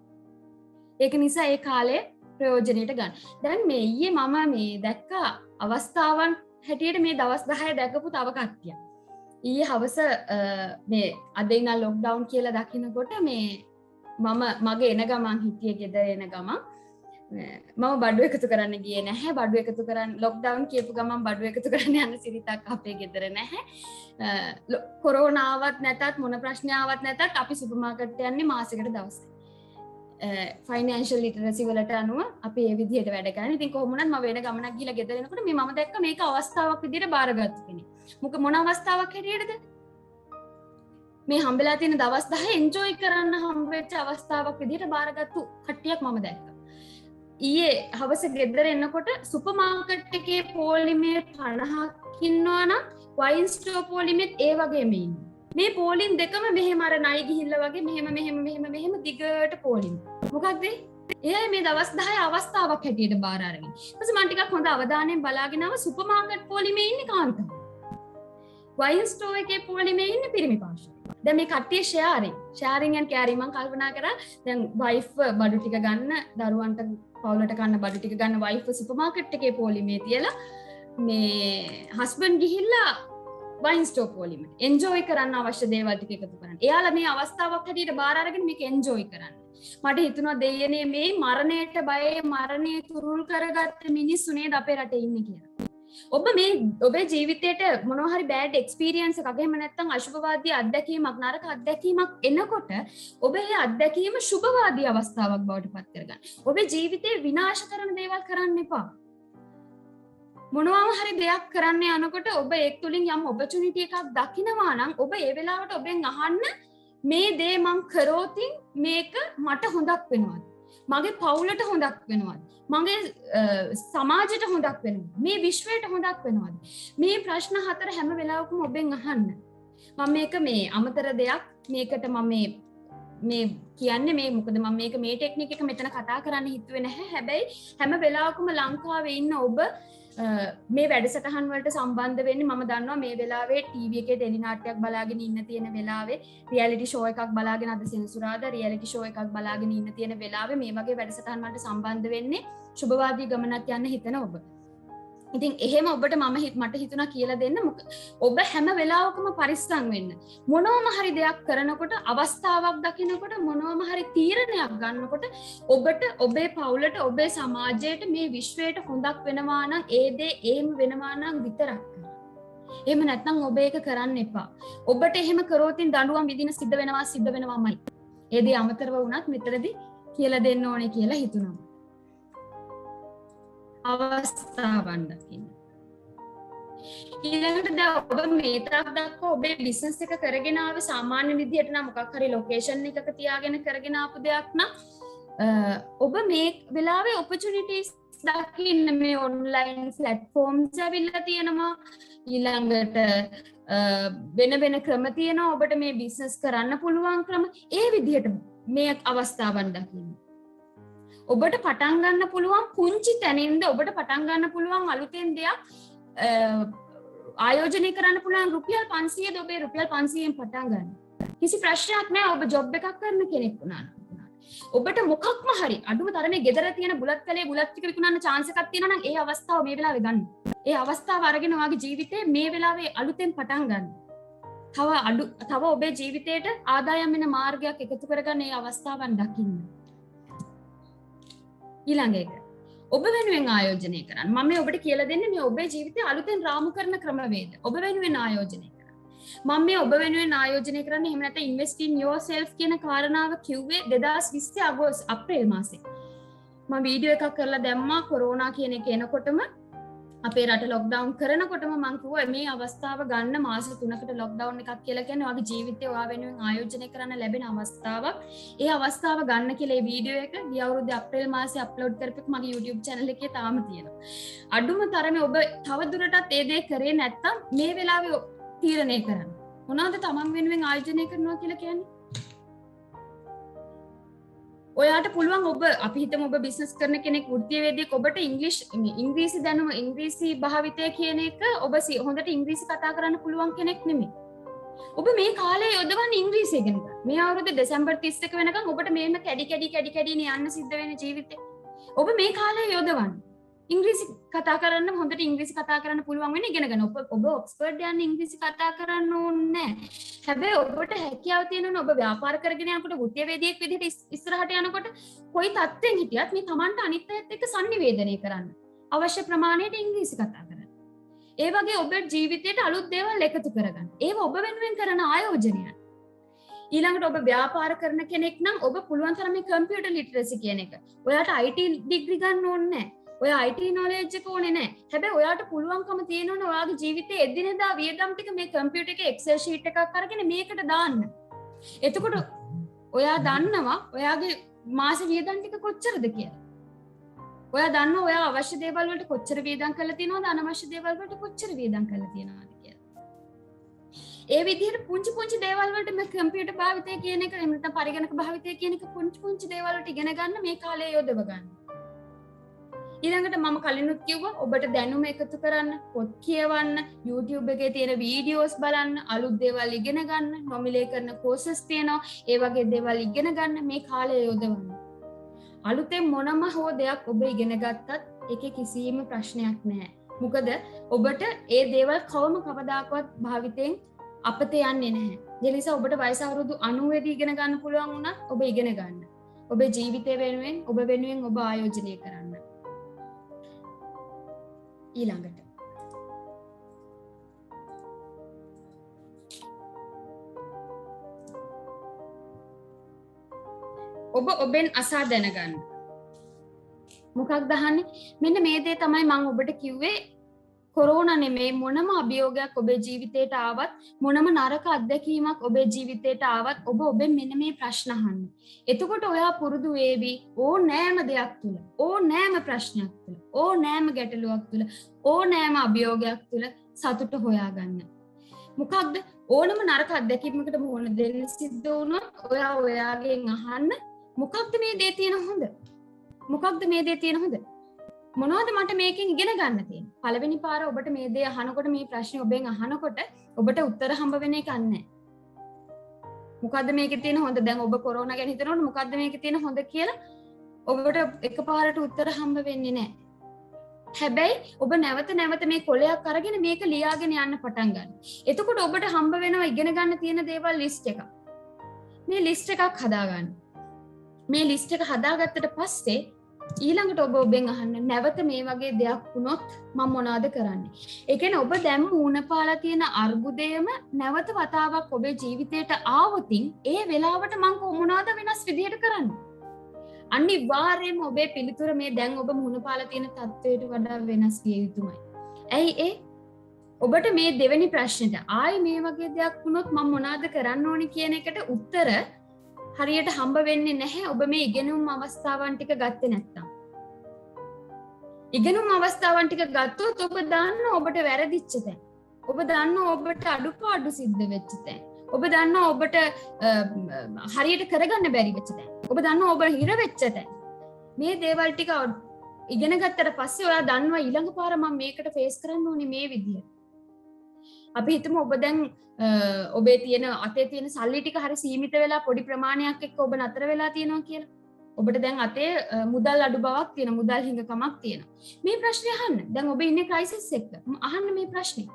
ඒක නිසා ඒ කාලය ප්‍රයෝජනෙට ගන්න. දැන් මේ ඊයේ මම මේ දැක්ක අවස්ථාවන් හැටියට මේ දවස් 10 දැකපු තව කට්ටියක්. ඊයේ හවස මේ අද ඉන්න ලොක්ඩවුන් කියලා දකින්නකොට මේ මගේ එන ගමන් හිටියේ ගෙදර එන ගමන් මම බඩු එකතු කරන්න ගියේ නැහැ. බඩු එකතු කරන්න ලොක්ඩවුන් කියපු ගමන් බඩු එකතු කරන්න යන සිරිතක් අපේ ගෙදර නැහැ. කොරෝනාවත් නැතත් මොන ප්‍රශ්නාවක් නැතත් අපි සුපර් මාකට් යන්නේ මාසෙකට දවසක්. ෆයිනෑන්ෂල් ලිටරසි වලට අනුව අපි ඒ විදිහට වැඩ කරන්නේ. ඉතින් කොහොම වුණත් මම වෙන ගමනක් ගිහලා ගෙදර එනකොට මම දැක්ක මේක අවස්ථාවක් විදිහට බාරගත්තු කෙනෙක්. මොන අවස්ථාවක් හැටියටද? මේ හම්බෙලා තියෙන දවස් 10 එන්ජොයි කරන්න හම්බෙච්ච අවස්ථාවක් විදිහට බාරගත්තු කට්ටියක් මම දැක්කා. ඊයේ හවස ගෙදර එනකොට සුපර් මාකට් එකේ පොලිමේ 50ක් ඉන්නවා නම් වයින් ස්ටෝර් පොලිමෙත් ඒ වගේම ඉන්නවා. මේ පොලින් දෙකම මෙහෙම අර නයි ගිහිල්ලා වගේ මෙහෙම දිගට පොලින්. මොකක්ද? එයයි මේ දවස් 10 අවස්ථාවක් හැටියට බාර අරගෙන. ඊට පස්සේ මම ටිකක් හොඳ අවධානයෙන් බලාගෙන ආව සුපර් මාකට් පොලිමේ ඉන්නේ කාන්තාව. වයින් ස්ටෝර් එකේ පොලිමේ ඉන්නේ පිරිමි පාර්ශ්වය. දැන් මේ කට්ටිය ෂෙයාරින් and කැරින් මම කල්පනා කරා දැන් වයිෆ් බඩු ටික ගන්න, දරුවන්ට පවුලට කන්න බඩු ටික ගන්න වයිෆ් සුපර් මාකට් එකේ පොලිමේ තියලා මේ හස්බන්ඩ් ගිහිල්ලා වයින් ස්ටෝර් පොලිමේ එන්ජොයි කරන්න අවශ්‍ය දේවල් ටික එකතු කරන්න. එයාලා මේ අවස්ථාවක් හැටියට බාර අරගෙන මේක එන්ජොයි කරන්න. මට හිතුණා දෙයනේ මේ මරණයට බය, මරණය තුරුල් කරගත්ත මිනිස්සු නේද අපේ රටේ ඉන්නේ කියලා. ඔබ මේ ඔබේ ජීවිතයට මොනවා හරි බෑඩ් එක්ස්පීරියන්ස් එකක් එහෙම නැත්නම් අශුභවාදී අත්දැකීමක්, නරක අත්දැකීමක් එනකොට ඔබ ඒ අත්දැකීම සුභවාදී අවස්ථාවක් බවට පත් කරගන්න. ඔබේ ජීවිතේ විනාශ කරන දේවල් කරන්න එපා. මොනවාම හරි දෙයක් කරන්න යනකොට ඔබ ඒක තුලින් යම් ඔපචුනිටි එකක් දකිනවා නම් ඔබ ඒ වෙලාවට ඔබෙන් අහන්න මේ දේ මං කරෝතින් මේක මට හොඳක් වෙනවද? මගේ පවුලට හොඳක් වෙනවද? මගේ සමාජයට හොඳක් වෙනවද? මේ විශ්වයට හොඳක් වෙනවද? මේ ප්‍රශ්න 4 හැම වෙලාවකම ඔබෙන් අහන්න. මම මේක මේ අමතර දෙයක් මේකට මම මේ කියන්නේ මේ මොකද මම මේ ටෙක්නික් එක මෙතන කතා කරන්න හිතුවේ නැහැ. හැබැයි හැම වෙලාවකම ලංකාවේ ඉන්න ඔබ මේ වැඩසටහන් වලට සම්බන්ධ වෙන්නේ මම දන්නවා මේ වෙලාවේ ටීවී එකේ ටෙලි නාට්‍යයක් බලාගෙන ඉන්න තියෙන වෙලාවේ රියැලිටි ෂෝ එකක් බලාගෙන අද සෙනසුරාදා රියැලිටි ෂෝ එකක් බලාගෙන ඉන්න තියෙන වෙලාවේ මේ වගේ වැඩසටහන් වලට සම්බන්ධ වෙන්නේ සුබවාදී ගමනක් යන්න හිතන ඔබ. ඉතින් එහෙම ඔබට මට හිතුණා කියලා දෙන්න ඔබ හැම වෙලාවකම පරිස්සම් වෙන්න. මොනවම හරි දෙයක් කරනකොට අවස්ථාවක් දකිනකොට මොනවම හරි තීරණයක් ගන්නකොට ඔබට ඔබේ පවුලට ඔබේ සමාජයට මේ විශ්වයට හොඳක් වෙනවා නම් ඒ දේ ඒම වෙනවා නම් විතරක් කරන්න. එහෙම නැත්නම් ඔබ ඒක කරන්න එපා. ඔබට එහෙම කරොත් දඬුවම් විදින සිද්ධ වෙනවාමයි. ඒ දේ අමතරව වුණත් මෙතනදී කියලා දෙන්න ඕනේ කියලා හිතුණා. අවස්ථාවන් දකින්න. ඊළඟට දැන් ඔබ මේ තරක් දක්වා ඔබේ බිස්නස් එක කරගෙන ආවේ සාමාන්‍ය විදිහට නම් මොකක් හරි ලොකේෂන් එකක තියාගෙන කරගෙන ආපු දෙයක් නම් ඔබ මේ වෙලාවේ ඔපචුනිටිස් දකින්න මේ ඔන්ලයින් ප්ලැට්ෆෝම්ස් ඇවිල්ලා තියෙනවා. ඊළඟට වෙන ක්‍රම තියෙනවා ඔබට මේ බිස්නස් කරන්න පුළුවන් ක්‍රම. ඒ විදිහට මේ අවස්ථාවන් දකින්න. ඔබට පටන් ගන්න පුළුවන් පුංචි තැනින්ද ඔබට පටන් ගන්න පුළුවන් අලුතෙන් දෙයක් ආයෝජනය කරන්න පුළුවන් රුපියල් 500ද ඔබේ රුපියල් 500ෙන් පටන් ගන්න. කිසි ප්‍රශ්නයක් නැහැ ඔබ ජොබ් එකක් කරන කෙනෙක් වුණා. ඔබට මොකක්ම හරි අඩුම තරමේ ගෙදර තියෙන බුලත් කලේ බුලත් ටික විකුණන්න chance එකක් තියෙනවා නම් ඒ අවස්ථාව මේ වෙලාවේ ගන්න. ඒ අවස්ථාව අරගෙන ඔයාගේ ජීවිතේ මේ වෙලාවේ අලුතෙන් පටන් ගන්න. තව ඔබේ ජීවිතේට ආදායම් වෙන මාර්ගයක් එකතු කරගන්න ඒ අවස්ථාවන් දකින්න. ඊළඟ එක ඔබ වෙනුවෙන් ආයෝජනය කරන්න. මම මේ ඔබට කියලා දෙන්නේ මේ ඔබේ ජීවිතය අලුතෙන් රාමු කරන ක්‍රමවේද. ඔබ වෙනුවෙන් ආයෝජනය කරන්න. මම මේ ඔබ වෙනුවෙන් ආයෝජනය කරන්නේ එහෙම නැත්නම් invest in yourself කියන කාරණාව කිව්වේ 2020 අප්‍රේල් මාසේ. මම වීඩියෝ එකක් කරලා දැම්මා කොරෝනා කියන එක එනකොටම අපේ රට ලොක්ඩවුන් කරනකොටම මම කිව්වා මේ අවස්ථාව ගන්න මාස 3කට ලොක්ඩවුන් එකක් කියලා කියන්නේ ඔයාගේ ජීවිතේ ඔයා වෙනුවෙන් ආයෝජනය කරන්න ලැබෙන අවස්ථාවක්. ඒ අවස්ථාව ගන්න කියලා මේ වීඩියෝ එක ගිය අවුරුද්දේ අප්‍රේල් මාසේ අප්ලෝඩ් කරපෙක මගේ YouTube channel එකේ තාම තියෙනවා. අඩුම තරමේ ඔබ තව දුරටත් ඒ දේ කරේ නැත්තම් මේ වෙලාවේ තීරණය කරන්න. මොනවද තමන් වෙනුවෙන් ආයෝජනය කරනවා කියලා කියන්නේ? ඔයාට පුළුවන් ඔබ අපි හිතමු ඔබ බිස්නස් කරන කෙනෙක් වෘත්තීයවේදියෙක් ඔබට ඉංග්‍රීසි දැනුම ඉංග්‍රීසි භාවිතය කියන එක ඔබ හොඳට ඉංග්‍රීසි කතා කරන්න පුළුවන් කෙනෙක් නෙමෙයි. ඔබ මේ කාලේ යොදවන්නේ ඉංග්‍රීසි ඉගෙන ගන්න. මේ අවුරුදු දෙසැම්බර් 31 වෙනකන් ඔබට මේම කැඩි යන්න සිද්ධ වෙන ජීවිතේ. ඔබ මේ කාලේ යොදවන්නේ ඉංග්‍රීසි කතා කරන්න හොඳට ඉංග්‍රීසි කතා කරන්න පුළුවන් වෙන ඉගෙන ගන්න. ඔබ ඔක්ස්ෆර්ඩ් යන්න ඉංග්‍රීසි කතා කරන්න ඕනේ නැහැ. හැබැයි ඔබට හැකියාව තියෙනවනේ ඔබ ව්‍යාපාර කරගෙන යනකොට වෘත්තීයවේදියෙක් විදිහට ඉස්සරහට යනකොට කොයි තත්ත්වෙන් හිටියත් මේ Tamanට අනිත් අයත් එක්ක sannivedanaya කරන්න. අවශ්‍ය ප්‍රමාණයට ඉංග්‍රීසි කතා කරන්න. ඒ වගේ ඔබේ ජීවිතයට අලුත් දේවල් එකතු කරගන්න. ඒව ඔබ වෙනුවෙන් කරන ආයෝජනයක්. ඊළඟට ඔබ ව්‍යාපාර කරන කෙනෙක් නම් ඔබ පුළුවන් තරම් මේ කම්පියුටර් ලිටරසි කියන එක. ඔයාට IT ඩිග්‍රී ගන්න ඕනේ නැහැ. ඔය IT knowledge එක ඕනේ නැහැ. හැබැයි ඔයාට පුළුවන්කම තියෙනවනේ ඔයාගේ ජීවිතයේ එදිනෙදා වියදම් ටික මේ කම්පියුටර් එකේ Excel sheet එකක් අරගෙන මේකට දාන්න. එතකොට ඔයා දන්නවා ඔයාගේ මාස වියදම් ටික කොච්චරද කියලා. ඔයා දන්නවා ඔයා අවශ්‍ය දේවල් වලට කොච්චර වියදම් කරලා තියෙනවද අනවශ්‍ය දේවල් වලට කොච්චර වියදම් කරලා තියෙනවද කියලා. ඒ විදිහට පුංචි දේවල් වලට මේ කම්පියුටර් භාවිතය කියන එක එහෙම නැත්නම් පරිගණක භාවිතය කියන එක පුංචි දේවල් වලට ඉගෙන ගන්න මේ කාලේ යොදව ගන්න. ඊළඟට මම කලිනුත් කිව්වා ඔබට දැනුම එකතු කරන්න, පොත් කියවන්න, YouTube එකේ තියෙන වීඩියෝස් බලන්න, අලුත් දේවල් ඉගෙන ගන්න, නොමිලේ කරන කෝසස් තියෙනවා. ඒ වගේ දේවල් ඉගෙන ගන්න මේ කාලය යොදවන්න. අලුතෙන් මොනම හෝ දෙයක් ඔබ ඉගෙන ගත්තත් ඒකේ කිසිම ප්‍රශ්නයක් නැහැ. මොකද ඔබට ඒ දේවල් කවදාකවත් භාවිතයෙන් අපතේ යන්නේ නැහැ. ඒ නිසා ඔබට වයස අවුරුදු 90 දී ඉගෙන ගන්න පුළුවන් වුණත් ඔබ ඉගෙන ගන්න. ඔබේ ජීවිතය වෙනුවෙන් ඔබ වෙනුවෙන් ඔබ ආයෝජනය කරන්න. ඊළඟට ඔබ ඔබෙන් අසා දැනගන්න. මොකක්ද අහන්නේ? මෙන්න මේ දේ තමයි මම ඔබට කිව්වේ. කොරෝනා නෙමේ මොනම අභියෝගයක් ඔබේ ජීවිතේට ආවත් මොනම නරක අත්දැකීමක් ඔබේ ජීවිතේට ආවත් ඔබ ඔබෙන් මෙන්න මේ ප්‍රශ්න අහන්න. එතකොට ඔයා පුරුදු වේවි ඕනෑම දෙයක් තුල ඕනෑම ප්‍රශ්නයක් තුල ඕනෑම ගැටලුවක් තුල ඕනෑම අභියෝගයක් තුල සතුට හොයාගන්න. මොකක්ද ඕනම නරක අත්දැකීමකට මුහුණ දෙන්න සිද්ධ වුණොත් ඔයා ඔයාගෙන් අහන්න මොකක්ද මේ දේ තියෙන හොඳ? මොකක්ද මේ දේ තියෙන හොඳ? මොනවද මට මේකෙන් ඉගෙන ගන්න තියෙන්නේ? පළවෙනි පාර ඔබට මේ දේ අහනකොට මේ ප්‍රශ්නේ ඔබෙන් අහනකොට ඔබට උත්තර හම්බ වෙන එක නැහැ. මොකද්ද මේකේ තියෙන හොඳ? දැන් ඔබ කොරෝනා ගැන හිතනකොට මොකද්ද මේකේ තියෙන හොඳ කියලා ඔබට එකපාරට උත්තර හම්බ වෙන්නේ නැහැ. හැබැයි ඔබ නැවත නැවත මේ කොලයක් අරගෙන මේක ලියාගෙන යන්න පටන් ගන්න. එතකොට ඔබට හම්බ වෙනවා ඉගෙන ගන්න තියෙන දේවල් ලිස්ට් එකක්. මේ ලිස්ට් එකක් හදාගන්න. මේ ලිස්ට් එක හදාගත්තට පස්සේ ඊළඟට ඔබ ඔබෙන් අහන්න නැවත මේ වගේ දෙයක් වුණොත් මම මොනවද කරන්නේ? ඒ කියන්නේ ඔබ දැන් මූණ පාලා තියෙන අර්බුදයම නැවත වතාවක් ඔබේ ජීවිතයට ආවොතින් ඒ වෙලාවට මම මොනවද වෙනස් විදියට කරන්නේ? අනිවාර්යයෙන්ම ඔබේ පිළිතුර මේ දැන් ඔබ මූණ පාලා තියෙන තත්ත්වයට වඩා වෙනස් විය යුතුමයි. ඇයි ඒ? ඔබට මේ දෙවෙනි ප්‍රශ්නෙට ආයි මේ වගේ දෙයක් වුණොත් මම මොනවද කරන්න ඕනේ කියන එකට උත්තර හරියට හම්බ වෙන්නේ නැහැ ඔබ මේ ඉගෙනුම් අවස්ථාවන් ටික ගත්තේ නැත්නම්. ඉගෙනුම් අවස්ථාවන් ටික ගත්තොත් ඔබ දන්නවා ඔබට වැරදිච්ච තැන්. ඔබ දන්නවා ඔබට අඩුපාඩු සිද්ධ වෙච්ච තැන්. ඔබ දන්නවා ඔබට හරියට කරගන්න බැරි වෙච්ච තැන්. ඔබ දන්නවා ඔබ හිර වෙච්ච තැන්. මේ දේවල් ටික ඉගෙන ගත්තට පස්සේ ඔයා දන්නවා ඊළඟ පාර මම මේකට ෆේස් කරන්න ඕනේ මේ විදියට. අපි හිතමු ඔබ දැන් ඔබේ තියෙන අතේ තියෙන සල්ලි ටික හරි සීමිත වෙලා පොඩි ප්‍රමාණයක් එක්ක ඔබ නතර වෙලා තියෙනවා කියලා. ඔබට දැන් අතේ මුදල් අඩු බවක් තියෙනවා, මුදල් හිඟකමක් තියෙනවා. මේ ප්‍රශ්නේ අහන්න. දැන් ඔබ ඉන්නේ ක්‍රයිසිස් එක. අහන්න මේ ප්‍රශ්නේ.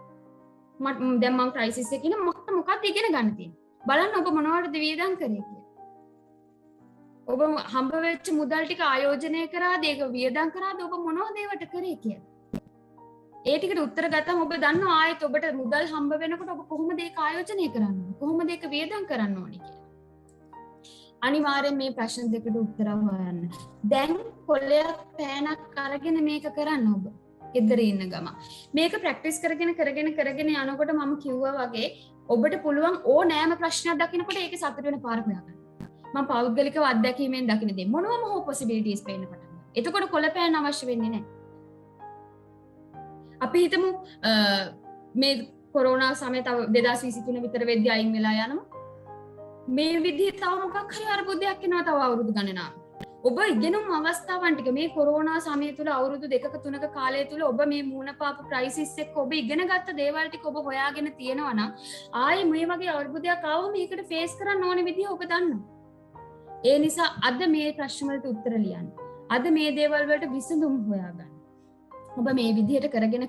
දැන් මම ක්‍රයිසිස් එකේ ඉන්න මොකක්ද ඉගෙන ගන්න තියෙන්නේ? බලන්න ඔබ මොනවටද වියදම් කරේ කියලා. ඔබ හම්බ වෙච්ච මුදල් ටික ආයෝජනය කරාද, ඒක වියදම් කරාද, ඔබ මොනවද ඒවට කරේ කියලා. ඒ ටිකට උත්තර ගත්තම ඔබ දන්නවා ආයෙත් ඔබට මුදල් හම්බ වෙනකොට ඔබ කොහොමද ඒක ආයෝජනය කරන්නේ? කොහොමද ඒක වියදම් කරන්න ඕනේ කියලා. අනිවාර්යෙන් මේ ප්‍රශ්න දෙකට උත්තර හොයන්න. දැන් කොල්ලයක් පෑනක් අරගෙන මේක කරන්න ඔබ. ගෙදර ඉන්න ගම. මේක ප්‍රැක්ටිස් කරගෙන යනකොට මම කිව්වා වගේ ඔබට පුළුවන් ඕනෑම ප්‍රශ්නයක් දකිනකොට ඒකේ සතුට වෙන පාරක් හොයාගන්න. මම පෞද්ගලිකව අත්දැකීමෙන් දකින දේ මොනවම හෝ possibilities පේන්න පටන් ගන්නවා. එතකොට කොළ පෑන අවශ්‍ය වෙන්නේ නැහැ. අපි හිතමු මේ කොරෝනා සමය තව 2023 විතර වෙද්දී අයින් වෙලා යනවා. මේ විදිහේ තව මොකක් හරි අර්බුදයක් එනවා තව අවුරුදු ගණනාවක්. ඔබ ඉගෙනුම් අවස්ථාවන් ටික මේ කොරෝනා සමය තුල අවුරුදු 2ක 3ක කාලය තුල ඔබ මේ මූණ පාපු ක්‍රයිසිස් එක්ක ඔබ ඉගෙන ගත්ත දේවල් ටික ඔබ හොයාගෙන තියෙනවා නම් ආයේ මේ වගේ අර්බුදයක් ආවම මේකට ෆේස් කරන්න ඕනේ විදිහ ඔබ දන්නවා. ඒ නිසා අද මේ ප්‍රශ්න වලට උත්තර ලියන්න. අද මේ දේවල් වලට විසඳුම් හොයාගන්න. ඔබ මේ විදිහට කරගෙන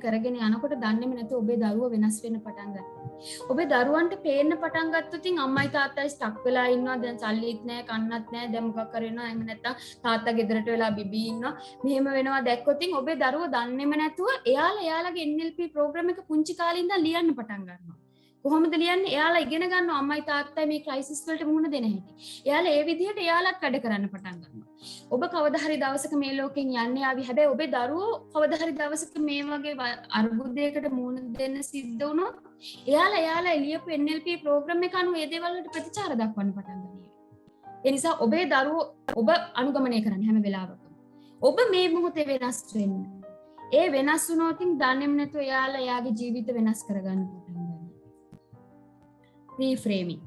යනකොට දන්නේම නැතුව ඔබේ දරුවෝ වෙනස් වෙන්න පටන් ගන්නවා. ඔබේ දරුවන්ට පේන්න පටන් ගත්තොත් අම්මයි තාත්තයි ස්ටක් වෙලා ඉන්නවා. දැන් සල්ලිත් නැහැ, කන්නත් නැහැ. දැන් මොකක් කරේනවා? එහෙම නැත්නම් තාත්තා ගෙදරට වෙලා බිබී ඉන්නවා. මෙහෙම වෙනවා දැක්කොත් ඔබේ දරුවෝ දන්නේම නැතුව එයාලගේ NLP ප්‍රෝග්‍රෑම් එක පුංචි කාලේ ඉඳන් ලියන්න පටන් ගන්නවා. කොහොමද ලියන්නේ? එයාලා ඉගෙන ගන්නවා අම්මයි තාත්තයි මේ ක්‍රයිසිස් වලට මුහුණ දෙන හැටි. එයාලා ඒ විදිහට එයාලත් වැඩ කරන්න පටන් ගන්නවා. ඔබ කවදා හරි දවසක මේ ලෝකෙන් යන්නේ ආවි. හැබැයි ඔබේ දරුවෝ කවදා හරි දවසක මේ වගේ අර්බුදයකට මුහුණ දෙන්න සිද්ධ වුණොත් එයාලා එළියපු NLP ප්‍රෝග්‍රෑම් එක අනුව ඒ දේවල් වලට ප්‍රතිචාර දක්වන්න පටන් ගන්නවා. ඒ නිසා ඔබේ දරුවෝ ඔබ අනුගමනය කරන්න හැම වෙලාවකම. ඔබ මේ මොහොතේ වෙනස් වෙන්න. ඒ වෙනස් වුණොත් දන්නේම නැතුව එයාලා එයාගේ ජීවිත වෙනස් කරගන්න පටන් ගන්නවා. රීෆ්‍රේමින්.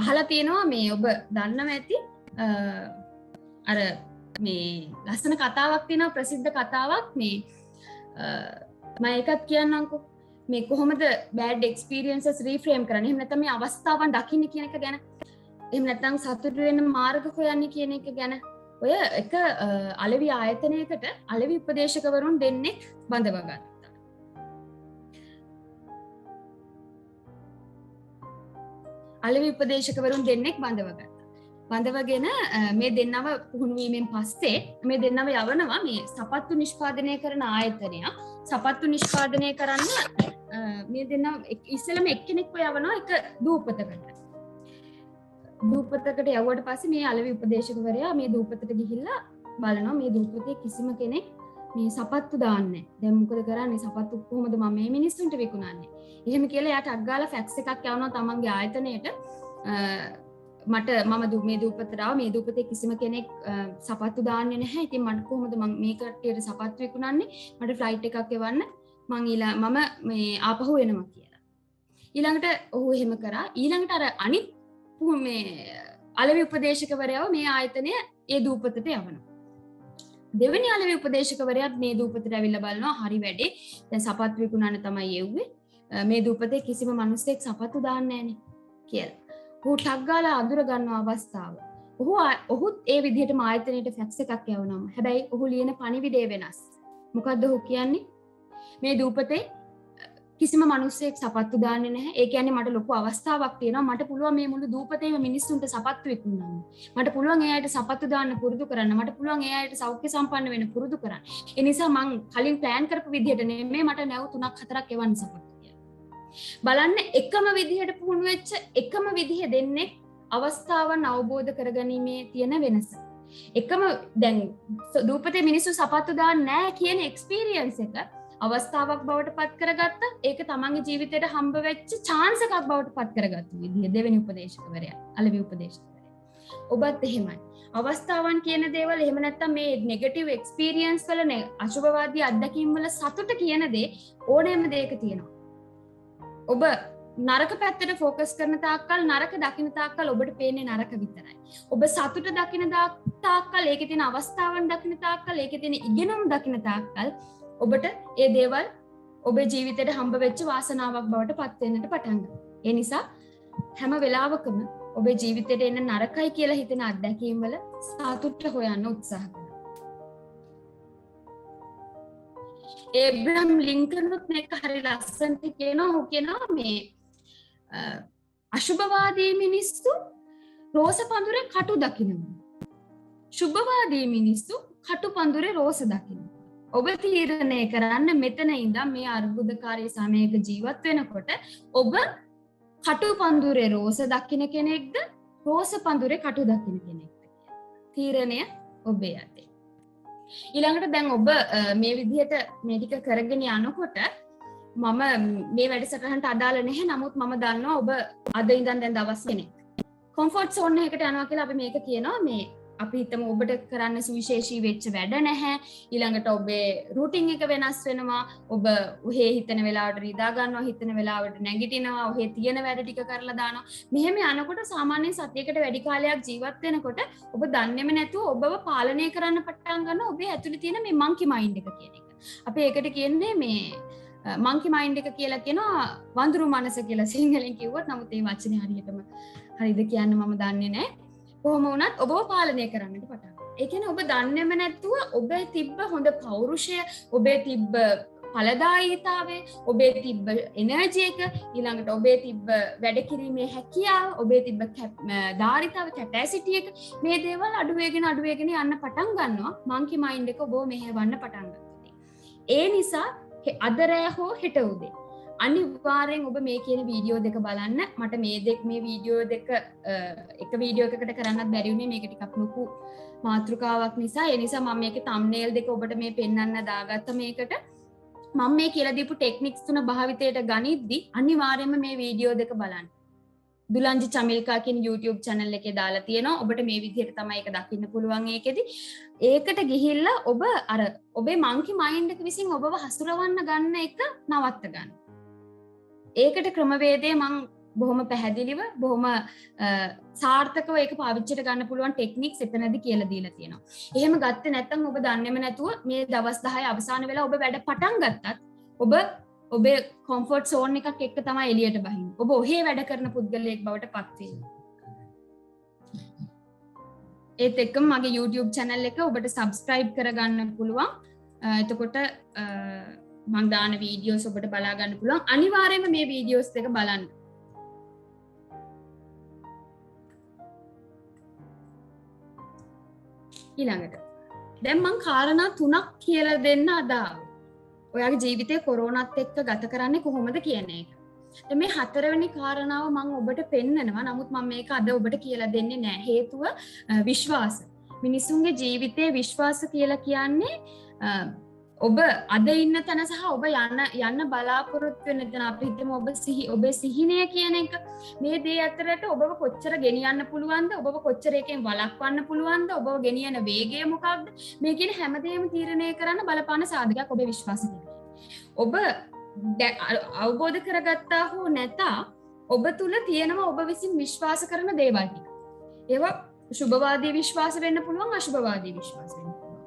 අහලා තියෙනවා මේ ඔබ දන්නව ඇති අර මේ ලස්සන කතාවක් තියෙනවා, ප්‍රසිද්ධ කතාවක්. මේ මම ඒකත් කියන්නම්කෝ. මේ කොහොමද බෑඩ් එක්ස්පීරියන්සස් රීෆ්‍රේම් කරන්නේ, එහෙම නැත්නම් මේ අවස්ථාවන් දකින්න කියන එක ගැන, එහෙම නැත්නම් සතුට වෙන්න මාර්ග හොයන්නේ කියන එක ගැන. ඔය එක අලෙවි ආයතනයකට අලෙවි උපදේශකවරුන් දෙන්නෙක් බඳව ගත්තා. අලෙවි උපදේශකවරුන් දෙන්නෙක් බඳවගත්තා. බඳවගෙන මේ දෙන්නව පුහුණු වීමෙන් පස්සේ මේ දෙන්නව යවනවා මේ සපත්තු නිෂ්පාදනය කරන ආයතනය. සපත්තු නිෂ්පාදනය කරන්න මේ දෙන්න ඉස්සෙල්ලම එක්කෙනෙක්ව යවනවා එක දූපතකට. දූපතකට යවුවට පස්සේ මේ අලෙවි උපදේශකවරයා මේ දූපතට ගිහිල්ලා බලනවා මේ දූපතේ කිසිම කෙනෙක් මේ සපත්තු දාන්නේ. දැන් මොකද කරන්නේ? සපත්තු කොහොමද මම මේ මිනිස්සුන්ට විකුණන්නේ? එහෙම කියලා එයාට අග්ගාලා ෆැක්ස් එකක් යවනවා තමන්ගේ ආයතනයට. මම මේ දූපතට ආවා. මේ දූපතේ කිසිම කෙනෙක් සපත්තු දාන්නේ නැහැ. ඉතින් මට කොහොමද මම මේ කට්ටියට සපත්තු විකුණන්නේ? මට ෆ්ලයිට් එකක් එවන්න. මම මේ ආපහු එනවා කියලා. ඊළඟට ඔහු එහෙම කරා. ඊළඟට අර අනිත් මේ අලෙවි උපදේශකවරයව මේ ආයතනය ඒ දූපතට යවනවා. දෙවෙනි අලෙවි උපදේශකවරයාත් මේ දූපතට ඇවිල්ලා බලනවා හරි වැඩේ. දැන් සපත්තු විකුණන්න තමයි යෙව්වේ. මේ දූපතේ කිසිම මිනිස්සෙක් සපත්තු දාන්නේ නැහනේ කියලා. ඔහු ටක් ගාලා අඳුර ගන්න අවස්ථාව. ඔහුත් ඒ විදිහටම ආයතනයට ෆැක්ස් එකක් යවනවා. හැබැයි ඔහු ලියන පණිවිඩය වෙනස්. මොකද්ද ඔහු කියන්නේ? මේ දූපතේ කිසිම මිනිස්සෙක් සපත්තු දාන්නේ නැහැ. ඒ කියන්නේ මට ලොකු අවස්ථාවක් තියෙනවා. මට පුළුවන් මේ මුළු දූපතේම මිනිස්සුන්ට සපත්තු විකුණන්න. මට පුළුවන් ඒ අයට සපත්තු දාන්න පුරුදු කරන්න. මට පුළුවන් ඒ අයට සෞඛ්‍ය සම්පන්න වෙන්න පුරුදු කරන්න. ඒ නිසා මං කලින් ප්ලෑන් කරපු විදිහට නෙමෙයි මට නැව 3ක් 4ක් එවන්න සපත්තු කියලා. බලන්න එකම විදිහට පුහුණු වෙච්ච එකම විදිහ දෙන්නේ අවස්ථාවන් අවබෝධ කරගැනීමේ තියෙන වෙනස. එකම දැන් දූපතේ මිනිස්සු සපත්තු දාන්නේ නැහැ කියන එක්ස්පීරියන්ස් එක අවස්ථාවක් බවට පත් කරගත්ත ඒක තමන්ගේ ජීවිතයට හම්බ වෙච්ච chance එකක් බවට පත් කරගත්තු විදිය දෙවෙනි උපදේශකවරයා අලෙවි උපදේශකවරයා. ඔබත් එහෙමයි. අවස්ථාවන් කියන දේවල් එහෙම නැත්තම් මේ නෙගටිව් එක්ස්පීරියන්ස් වල අශුභවාදී අත්දැකීම් වල සතුට කියන දේ ඕනෑම දෙයක තියෙනවා. ඔබ නරක පැත්තට ફોකස් කරන තාක්කල් නරක දකින්න තාක්කල් ඔබට පේන්නේ නරක විතරයි. ඔබ සතුට දකින්න තාක්කල් ඒකේ තියෙන අවස්ථාවන් දකින්න තාක්කල් ඒකේ තියෙන ඉගෙනුම් දකින්න තාක්කල් ඔබට ඒ දේවල් ඔබේ ජීවිතයට හම්බ වෙච්ච වාසනාවක් බවට පත් වෙන්නට පටන් ගන්නවා. ඒ නිසා හැම වෙලාවකම ඔබේ ජීවිතයට එන නරකයි කියලා හිතෙන අත්දැකීම් වල සතුට හොයන්න උත්සාහ කරන්න. ඒබ්‍රහම් ලින්කන්ුත් මේක හරි ලස්සනට කියනවා මේ අශුභවාදී මිනිස්සු රෝස පඳුරේ කටු දකිනවා. ශුභවාදී මිනිස්සු කටු පඳුරේ රෝස දකිනවා. ඔබ තීරණය කරන්න මෙතන ඉඳන් මේ අර්බුදකාරී සමයක ජීවත් වෙනකොට ඔබ කටු පඳුරේ රෝස දකින්න කෙනෙක්ද රෝස පඳුරේ කටු දකින්න කෙනෙක්ද තීරණය ඔබේ අතේ. ඊළඟට දැන් ඔබ මේ විදිහට මේ ටික කරගෙන යනකොට මම මේ වැඩසටහනට අදාළ නැහැ. නමුත් මම දන්නවා ඔබ අද ඉඳන් දැන් දවස් කෙනෙක් කොම්ෆර්ට් සෝන් එකකට යනවා කියලා අපි මේක කියනවා. මේ අපි හිතමු ඔබට කරන්න සුවිශේෂී වෙච්ච වැඩ නැහැ. ඊළඟට ඔබේ රූටින් එක වෙනස් වෙනවා. ඔබ ඔහේ හිතන වෙලාවට රිදා ගන්නවා, හිතන වෙලාවට නැගිටිනවා, ඔහේ තියෙන වැඩ ටික කරලා දානවා. මෙහෙම යනකොට සාමාන්‍යයෙන් සතියකට වැඩි කාලයක් ජීවත් වෙනකොට ඔබ දන්නේම නැතුව ඔබව පාලනය කරන්න පටන් ගන්නවා ඔබේ ඇතුලේ තියෙන මේ මංකි මයින්ඩ් එක කියන එක. අපි ඒකට කියන්නේ මේ මංකි මයින්ඩ් එක කියලා කියනවා වඳුරු මනස කියලා සිංහලෙන් කිව්වොත්. නමුත් මේ වචනේ හරියටම හරිද කියන්න මම දන්නේ නැහැ. කොහොම වුණත් ඔබව පාලනය කරන්නට පටන් ගන්නවා. ඒ කියන්නේ ඔබ දන්නේම නැතුව ඔබේ තිබ්බ හොඳ පෞරුෂය, ඔබේ තිබ්බ ඵලදායීතාවය, ඔබේ තිබ්බ එනර්ජි එක, ඊළඟට ඔබේ තිබ්බ වැඩ කිරීමේ හැකියාව, ඔබේ තිබ්බ ධාරිතාව, කැපැසිටි එක මේ දේවල් අඩු වෙගෙන යන්න පටන් ගන්නවා. මංකි මයින්ඩ් එක ඔබව මෙහෙවන්න පටන් ගන්නවා. ඒ නිසා අද රෑ හෝ හෙට උදේ අනිවාර්යෙන් ඔබ මේ කියන වීඩියෝ දෙක බලන්න. මට මේ වීඩියෝ දෙක එක වීඩියෝ එකකට කරන්නත් බැරි වුණේ මේක ටිකක් ලොකු මාතෘකාවක් නිසා. ඒ නිසා මම මේකේ තම්බ්නේල් දෙක ඔබට මේ පෙන්වන්න දාගත්ත මේකට. මම මේ කියලා දීපු ටෙක්නික්ස් තුන භාවිතයට ගනිද්දි අනිවාර්යයෙන්ම මේ වීඩියෝ දෙක බලන්න. දුලන්ජි චමිල්කා කියන YouTube channel එකේ දාලා තියෙනවා. ඔබට මේ විදිහට තමයි ඒක දකින්න පුළුවන්. ඒකට ගිහිල්ලා ඔබ අර ඔබේ මංකි මයින්ඩ් එක විසින් ඔබව හසුරවන්න ගන්න එක නවත්ත ගන්න. ඒකට ක්‍රමවේදය මං බොහොම පැහැදිලිව බොහොම සාර්ථකව ඒක පාවිච්චිට ගන්න පුළුවන් ටෙක්නික්ස් එතනදී කියලා දීලා තියෙනවා. එහෙම ගත්තේ නැත්නම් ඔබ දන්නේම නැතුව මේ දවස් 10 අවසාන වෙලා ඔබ වැඩ පටන් ගත්තත් ඔබ ඔබේ කොම්ෆර්ට් සෝන් එකක් එක්ක තමයි එළියට බහින්නේ. ඔබ ඔහේ වැඩ කරන පුද්ගලයෙක් බවට පත් වෙනවා. ඒත් එක්කම මගේ YouTube channel එක ඔබට subscribe කරගන්න පුළුවන්. එතකොට මම දාන වීඩියෝස් ඔබට බලා ගන්න පුළුවන්. අනිවාර්යයෙන්ම මේ වීඩියෝස් දෙක බලන්න. ඊළඟට දැන් මම කාරණා 3ක් කියලා දෙන්න අදාළ. ඔයාගේ ජීවිතේ කොරෝනාත් එක්ක ගත කරන්නේ කොහොමද කියන එක. දැන් මේ 4වෙනි කාරණාව මම ඔබට පෙන්නනවා. නමුත් මම මේක අද ඔබට කියලා දෙන්නේ නැහැ. හේතුව විශ්වාස. මිනිසුන්ගේ ජීවිතේ විශ්වාස කියලා කියන්නේ ඔබ අද ඉන්න තැන සහ ඔබ යන්න බලාපොරොත්තු වෙන තැන. අපි හිතමු ඔබේ සිහිනය කියන එක මේ දේ අතරට ඔබව කොච්චර ගෙනියන්න පුළුවන්ද, ඔබව කොච්චර එකෙන් වළක්වන්න පුළුවන්ද, ඔබව ගෙනියන වේගය මොකක්ද, මේ කියන හැමදේම තීරණය කරන්න බලපාන සාධකයක් ඔබේ විශ්වාසය. ඔබ අවබෝධ කරගත්තා හෝ නැත ඔබ තුල තියෙනවා ඔබ විසින් විශ්වාස කරන දේවල් ටික. ඒවා සුභවාදී විශ්වාස වෙන්න පුළුවන්, අසුභවාදී විශ්වාස වෙන්න පුළුවන්.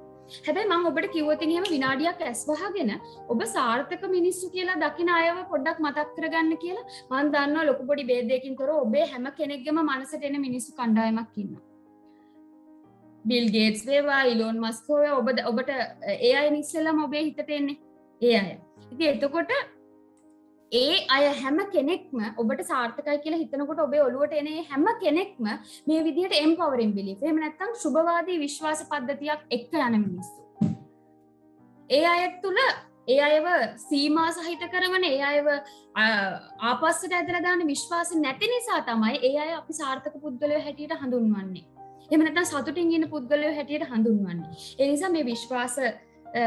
හැබැයි මම ඔබට කිව්වොත් එහෙම විනාඩියක් ඇස් වහගෙන ඔබ සාර්ථක මිනිස්සු කියලා දකින අයව පොඩ්ඩක් මතක් කරගන්න කියලා මම දන්නවා ලොකු පොඩි ભેදයකින් තොරව ඔබේ හැම කෙනෙක්ගේම මනසට එන මිනිස්සු කණ්ඩායමක් ඉන්නවා. බිල් ගේට්ස් වේවා, ඉලෝන් මස්ක් වේවා, ඔබට ඒ අය ඉස්සෙල්ලාම ඔබේ හිතට එන්නේ. ඒ අය. ඉතින් එතකොට ඒ අය හැම කෙනෙක්ම ඔබට සාර්ථකයි කියලා හිතනකොට ඔබේ ඔළුවට එන හැම කෙනෙක්ම මේ විදිහට empowering belief. එහෙම නැත්නම් සුභවාදී විශ්වාස පද්ධතියක් එක්ක යන මිනිස්සු. ඒ අය තුළ ඒ අයව සීමා සහිත කරන ඒ අයව ආපස්සට ඇදලා දාන විශ්වාස නැති නිසා තමයි ඒ අය අපි සාර්ථක පුද්ගලයෝ හැටියට හඳුන්වන්නේ. එහෙම නැත්නම් සතුටින් ඉන්න පුද්ගලයෝ හැටියට හඳුන්වන්නේ. ඒ නිසා මේ විශ්වාස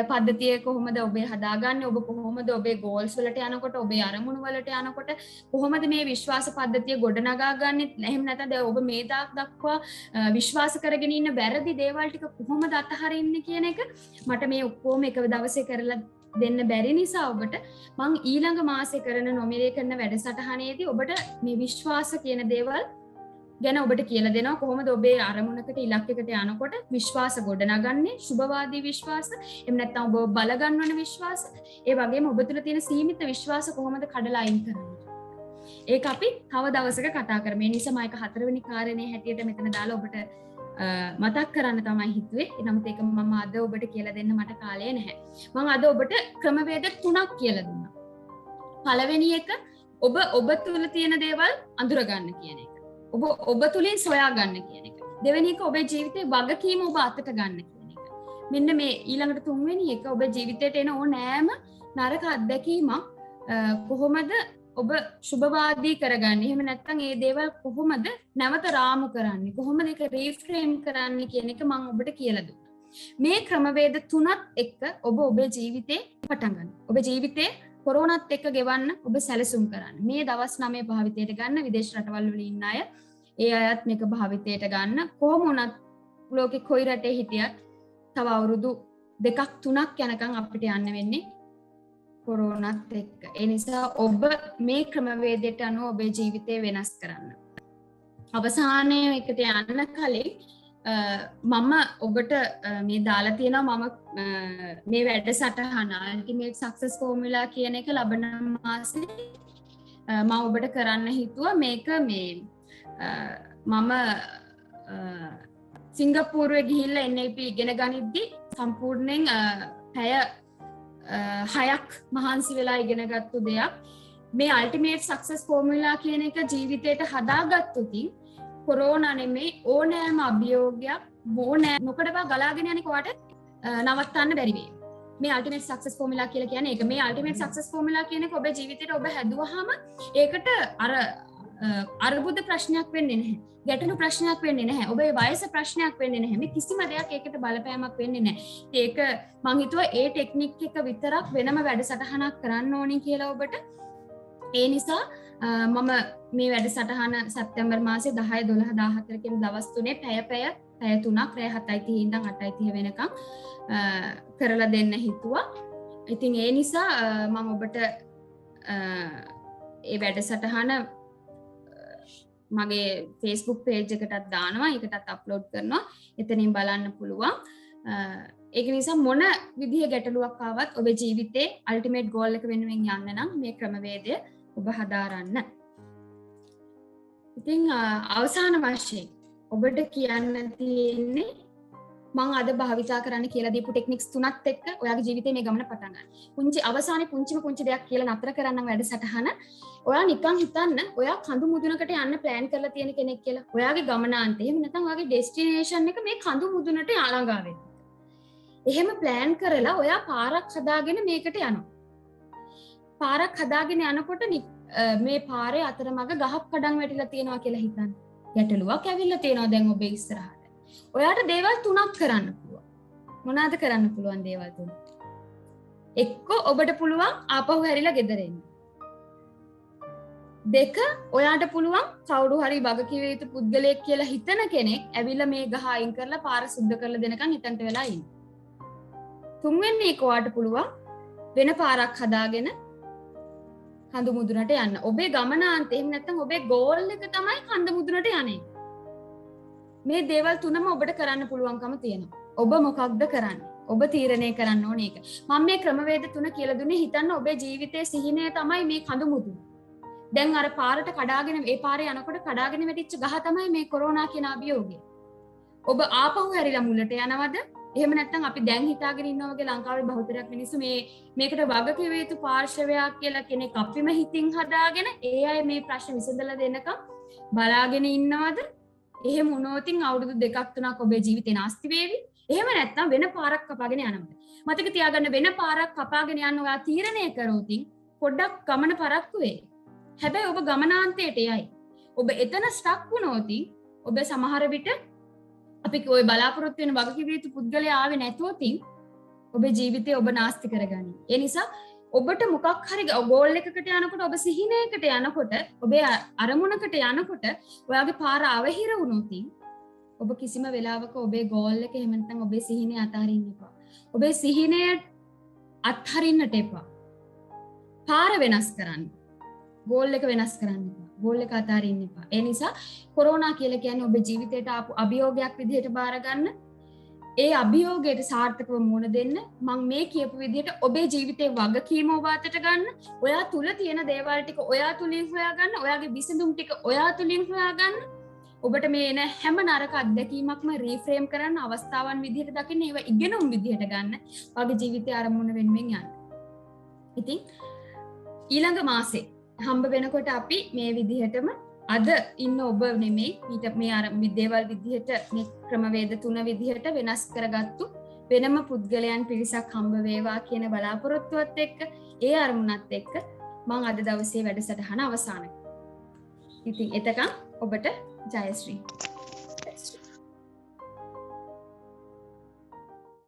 පද්ධතිය කොහොමද ඔබේ හදාගන්නේ, ඔබ කොහොමද ඔබේ ගෝල්ස් වලට යනකොට, ඔබේ අරමුණු වලට යනකොට කොහොමද මේ විශ්වාස පද්ධතිය ගොඩනගා ගන්නෙ? එහෙම නැත්නම් ඔබ මේ දක්වා විශ්වාස කරගෙන ඉන්න වැරදි දේවල් ටික කොහොමද අතහරින්නේ කියන එක මට මේ ඔක්කොම එක දවසේ කරලා දෙන්න බැරි නිසා ඔබට මං ඊළඟ මාසේ කරන නොමිලේ කරන වැඩසටහනේදී ඔබට මේ විශ්වාස කියන දේවල් ගැන ඔබට කියලා දෙනවා. කොහොමද ඔබේ අරමුණකට ඉලක්කයකට යනකොට විශ්වාස ගොඩනගන්නේ, සුභවාදී විශ්වාස, එහෙම නැත්නම් ඔබ බල ගන්නවන විශ්වාස, ඒ වගේම ඔබ තුළ තියෙන සීමිත විශ්වාස කොහොමද කඩලා අයින් කරන්නේ. ඒක අපි තව දවසක කතා කරමු. ඒ නිසා මම ඒක හතරවෙනි කාරණේ හැටියට මෙතන දාලා ඔබට මතක් කරන්න තමයි හිතුවේ. නමුත් ඒක මම අද ඔබට කියලා දෙන්න මට කාලය නැහැ. මම අද ඔබට ක්‍රමවේද 3ක් කියලා දුන්නා. පළවෙනි එක ඔබ තුළ තියෙන දේවල් අඳුර ගන්න කියන එක. ඔබ තුළින් සොයා ගන්න කියන එක. දෙවෙනි එක ඔබේ ජීවිතේ වගකීම ඔබ අතට ගන්න කියන එක. මෙන්න මේ ඊළඟට තුන්වෙනි එක ඔබේ ජීවිතේට එන ඕනෑම නරක අත්දැකීමක් කොහොමද ඔබ සුභවාදී කරගන්නේ. එහෙම නැත්නම් මේ දේවල් කොහොමද නැවත රාමු කරන්නේ, කොහොමද ඒක රීෆ්‍රේම් කරන්නේ කියන එක මම ඔබට කියලා දුන්නා. මේ ක්‍රමවේද තුනත් එක්ක ඔබ ඔබේ ජීවිතේ පටන් ගන්න. ඔබේ ජීවිතේ කොරෝනාත් එක්ක ගෙවන්න ඔබ සැලසුම් කරන්න. මේ දවස් 9 භාවිතයට ගන්න විදේශ රටවල් වල ඉන්න අය ඒ අයත් මේක භාවිතයට ගන්න. කොහොම වුණත් ලෝකෙ කොයි රටේ හිටියත් තව අවුරුදු 2ක් 3ක් යනකම් අපිට යන්න වෙන්නේ කොරෝනාත් එක්ක. ඒ නිසා ඔබ මේ ක්‍රමවේදයට අනුව ඔබේ ජීවිතේ වෙනස් කරන්න. අවසානයේ එකට යන්න කලින් මම ඔබට මේ දාලා තියෙනවා මම මේ වැඩසටහන Ultimate Success Formula කියන එක ලබන මාසේ මම ඔබට කරන්න හිතුවා. මේක මේ මම සිංගප්පූරුවේ ගිහිල්ලා NLP ඉගෙන ගනිද්දී සම්පූර්ණයෙන් පැය 6ක් මහන්සි වෙලා ඉගෙන ගත්තු දෙයක්. මේ Ultimate Success Formula කියන එක ජීවිතයට හදාගත්තොතින් කොරෝනා නෙමේ ඕනෑම අභියෝගයක් මොකටද ගලාගෙන යන්නේ කොහට නවත්තන්න බැරි වෙයි. මේ Ultimate Success Formula කියලා කියන්නේ ඒක. මේ Ultimate Success Formula කියන එක ඔබේ ජීවිතේට ඔබ හැදුවාම ඒකට අර්බුද ප්‍රශ්නයක් වෙන්නේ නැහැ. ගැටලු ප්‍රශ්නයක් වෙන්නේ නැහැ. ඔබේ වයස ප්‍රශ්නයක් වෙන්නේ නැහැ. මේ කිසිම දෙයක් ඒකට බලපෑමක් වෙන්නේ නැහැ. ඒක මං හිතුවා ඒ ටෙක්නික් එක විතරක් වෙනම වැඩසටහනක් කරන්න ඕනේ කියලා ඔබට. ඒ නිසා මම මේ වැඩසටහන සැප්තැම්බර් මාසේ 10 12 14 කියන දවස් තුනේ පැය 3ක් රෑ 7:30 ඉඳන් 8:30 වෙනකම් කරලා දෙන්න හිතුවා. ඉතින් ඒ නිසා මම ඔබට ඒ වැඩසටහන මගේ Facebook page එකටත් දානවා. ඒකටත් අප්ලෝඩ් කරනවා. එතනින් බලන්න පුළුවන්. ඒක නිසා මොන විදිහ ගැටලුවක් ආවත් ඔබේ ජීවිතේ අල්ටිමේට් ගෝල් එක වෙනුවෙන් යන්න නම් මේ ක්‍රමවේදය ඔබ හදාරන්න. ඉතින් අවසාන වශයෙන් ඔබට කියන්න තියෙන්නේ මම අද භාවිතා කරන්න කියලා දීපු ටෙක්නික්ස් තුනත් එක්ක ඔයාගේ ජීවිතේ මේ ගමන පටන් ගන්න. අවසානයේ පුංචි දෙයක් කියලා නතර කරන්න වැඩසටහන. ඔයා නිකන් හිතන්න ඔයා කඳු මුදුනකට යන්න ප්ලෑන් කරලා තියෙන කෙනෙක් කියලා. ඔයාගේ ගමනාන්තය එහෙම නැත්නම් ඔයාගේ ඩෙස්ටිනේෂන් එක මේ කඳු මුදුනට ළඟා වෙන්න. එහෙම ප්ලෑන් කරලා ඔයා පාරක් හදාගෙන මේකට යනවා. පාරක් හදාගෙන යනකොට මේ පාරේ අතරමඟ ගහක් කඩන් වැටිලා තියෙනවා කියලා හිතන්න. ගැටලුවක් ඇවිල්ලා තියෙනවා දැන් ඔබේ ඉස්සරහට. ඔයාට දේවල් තුනක් කරන්න පුළුවන්. මොනවාද කරන්න පුළුවන් දේවල් තුන? එක්ක ඔබට පුළුවන් ආපහු හැරිලා ගෙදර එන්න. දෙක ඔයාට පුළුවන් කවුරු හරි වගකිව යුතු පුද්ගලයෙක් කියලා හිතන කෙනෙක් ඇවිල්ලා මේ ගහ අයින් කරලා පාර සුද්ධ කරලා දෙනකන් හිතන්ට වෙලා ඉන්න. තුන්වෙනි එක ඔයාට පුළුවන් වෙන පාරක් හදාගෙන කඳු මුදුනට යන්න. ඔබේ ගමනාන්තය එහෙම නැත්නම් ඔබේ ගෝල් එක තමයි කඳු මුදුනට යන්නේ. මේ දේවල් තුනම ඔබට කරන්න පුළුවන්කම තියෙනවා. ඔබ මොකක්ද කරන්නේ? ඔබ තීරණය කරන්න ඕන ඒක. මම මේ ක්‍රමවේද 3 කියලා දුන්නේ හිතන්න ඔබේ ජීවිතයේ සිහිනය තමයි මේ කඳු මුදුන. දැන් අර පාරට කඩාගෙන ඒ පාරේ යනකොට කඩාගෙන වැටිච්ච ගහ තමයි මේ කොරෝනා කියන අභියෝගය. ඔබ ආපහු හැරිලා මුලට යනවද? එහෙම නැත්නම් අපි දැන් හිතාගෙන ඉන්නවා වගේ ලංකාවේ බහුතරයක් මිනිස්සු මේකට වග කිව යුතු පාර්ශවයක් කියලා කෙනෙක් අපිම හිතින් හදාගෙන ඒ අය මේ ප්‍රශ්න විසඳලා දෙනකම් බලාගෙන ඉන්නවද? එහෙම වුණොතින් අවුරුදු 2ක් 3ක් ඔබේ ජීවිතේ නාස්ති වේවි. එහෙම නැත්නම් වෙන පාරක් කපාගෙන යනවද? මතක තියාගන්න වෙන පාරක් කපාගෙන යන්න ඔයා තීරණය කරොතින් පොඩ්ඩක් ගමන පරක්කු වෙයි. හැබැයි ඔබ ගමනාන්තයට යයි. ඔබ එතන ස්ටක් වුණොතින් ඔබ සමහර විට අපි ඔය බලාපොරොත්තු වෙන වගකීම් යුතු පුද්ගලයා ආවේ නැතොතින් ඔබේ ජීවිතය ඔබ නාස්ති කරගනි. ඒ නිසා ඔබට මොකක් හරි ගෝල් එකකට යනකොට ඔබ සිහිනයකට යනකොට ඔබේ අරමුණකට යනකොට ඔයාගේ පාර අවහිර වුණොතින් ඔබ කිසිම වෙලාවක ඔබේ ගෝල් එක එහෙම නැත්නම් ඔබේ සිහිනය අතහරින්න එපා. ඔබේ සිහිනය අත්හරින්නට එපා. පාර වෙනස් කරන්න. ගෝල් එක වෙනස් කරන්න එපා. ගෝල් එක අතහරින්න එපා. ඒ නිසා කොරෝනා කියලා කියන්නේ ඔබේ ජීවිතයට ආපු අභියෝගයක් විදිහට බාර ගන්න. ඒ අභියෝගයට සාර්ථකව මුහුණ දෙන්න මම මේ කියපු විදිහට ඔබේ ජීවිතේ වගකීම ඔබ අතට ගන්න. ඔයා තුල තියෙන දේවල් ටික ඔයා තුලින් හොයාගන්න. ඔයාගේ විසඳුම් ටික ඔයා තුලින් හොයාගන්න. ඔබට මේ එන හැම නරක අත්දැකීමක්ම රීෆ්‍රේම් කරන්න අවස්ථාවන් විදිහට දකින්න ඒවා ඉගෙනුම් විදිහට ගන්න. ඔයාගේ ජීවිතය අරමුණ වෙනුවෙන් යන්න. ඉතින් ඊළඟ මාසේ හම්බ වෙනකොට අපි මේ විදිහටම අද ඉන්න ඔබ නෙමෙයි ඊට මේ අර දේවල් විදිහට මේ ක්‍රමවේද 3 විදිහට වෙනස් කරගත්තු වෙනම පුද්ගලයන් පිරිසක් හම්බ වේවා කියන බලාපොරොත්තුවත් එක්ක ඒ අරමුණත් එක්ක මම අද දවසේ වැඩසටහන අවසන් කරනවා. ඉතින් එතකන් ඔබට ජයශ්‍රී.